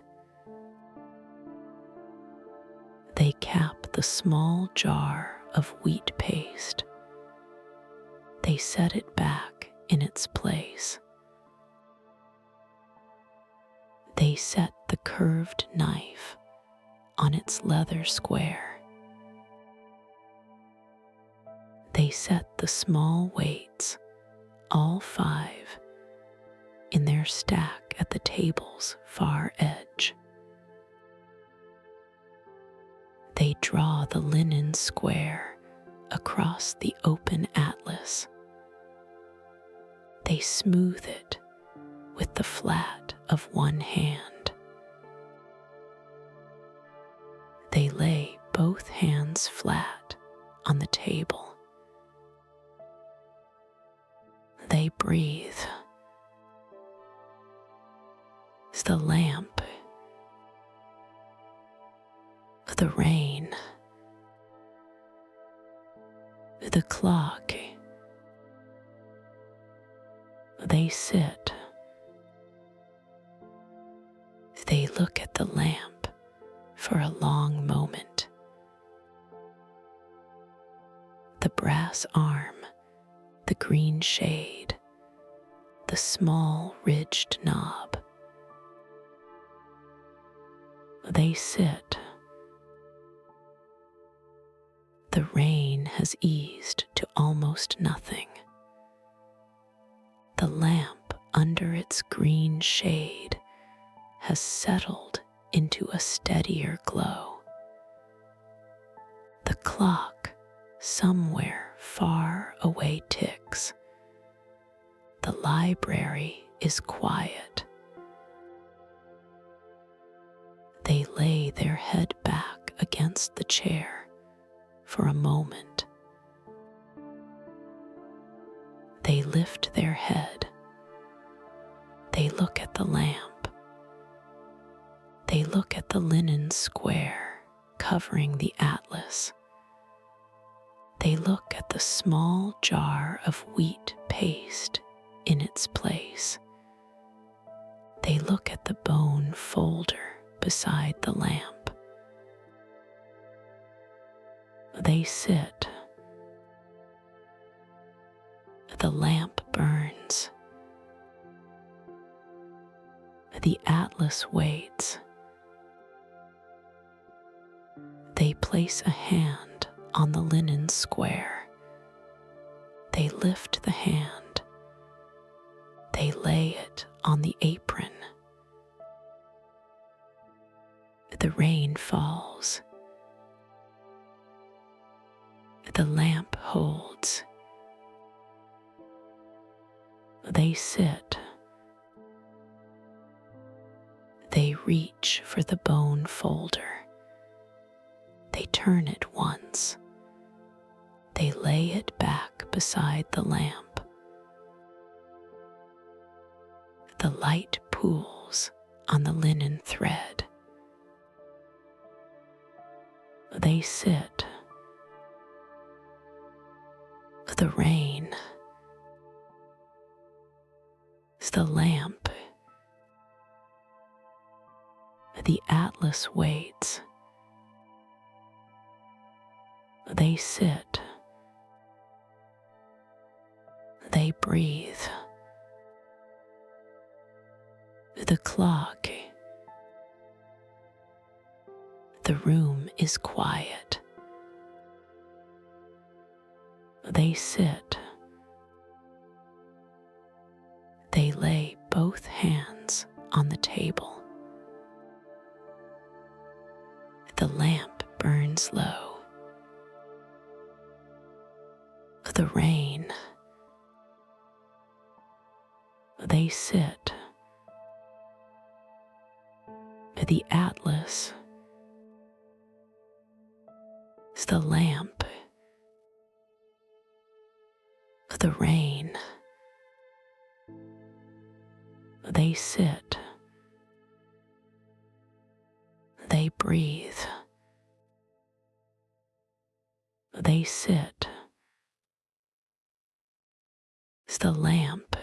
They cap the small jar of wheat paste. They set it back in its place. They set the curved knife on its leather square. They set the small weights, all 5, in their stack at the table's far edge. They draw the linen square across the open atlas. They smooth it with the flat of one hand. They lay both hands flat on the table. They breathe. The lamp, the rain, the clock. They sit. They look at the lamp for a long moment. The brass arm, the green shade, the small ridged knob. They sit. The rain has eased to almost nothing. The lamp under its green shade has settled into a steadier glow. The clock somewhere far away ticks. The library is quiet. They lay their head back against the chair for a moment. They lift their head. They look at the lamp. They look at the linen square covering the atlas. They look at the small jar of wheat paste in its place. They look at the bone folder beside the lamp. They sit. The lamp burns. The atlas waits. They place a hand on the linen square. They lift the hand. They lay it on the apron. The rain falls. The lamp holds. They sit. They reach for the bone folder. They turn it once. They lay it back beside the lamp. The light pools on the linen thread. They sit. The rain. The lamp. The atlas waits. They sit. They breathe. The clock. The room is quiet. They sit. They lay both hands on the table. The lamp burns low. The rain. They sit. The atlas. The lamp. The rain. They sit. They breathe. They sit. As the lamp,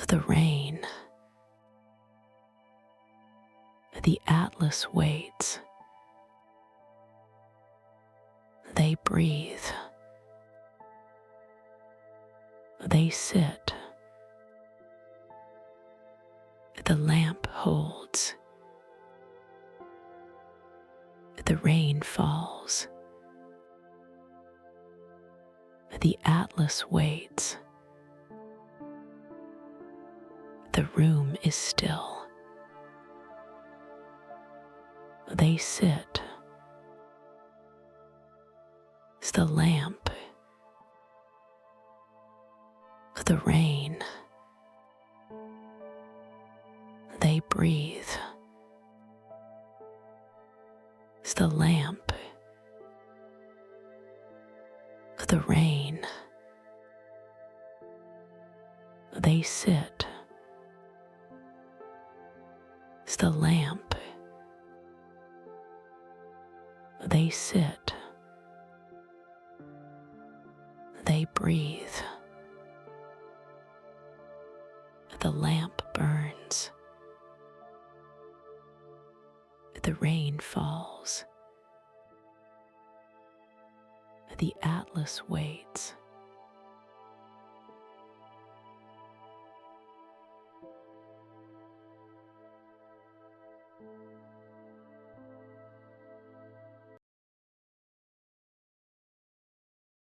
the rain, the atlas waits. They breathe. They sit. The lamp holds. The rain falls. The atlas waits. The room is still. They sit. As the lamp, the rain, they breathe. As the lamp, the rain, they sit. As the lamp, they sit. They breathe. The lamp burns. The rain falls. The atlas waits.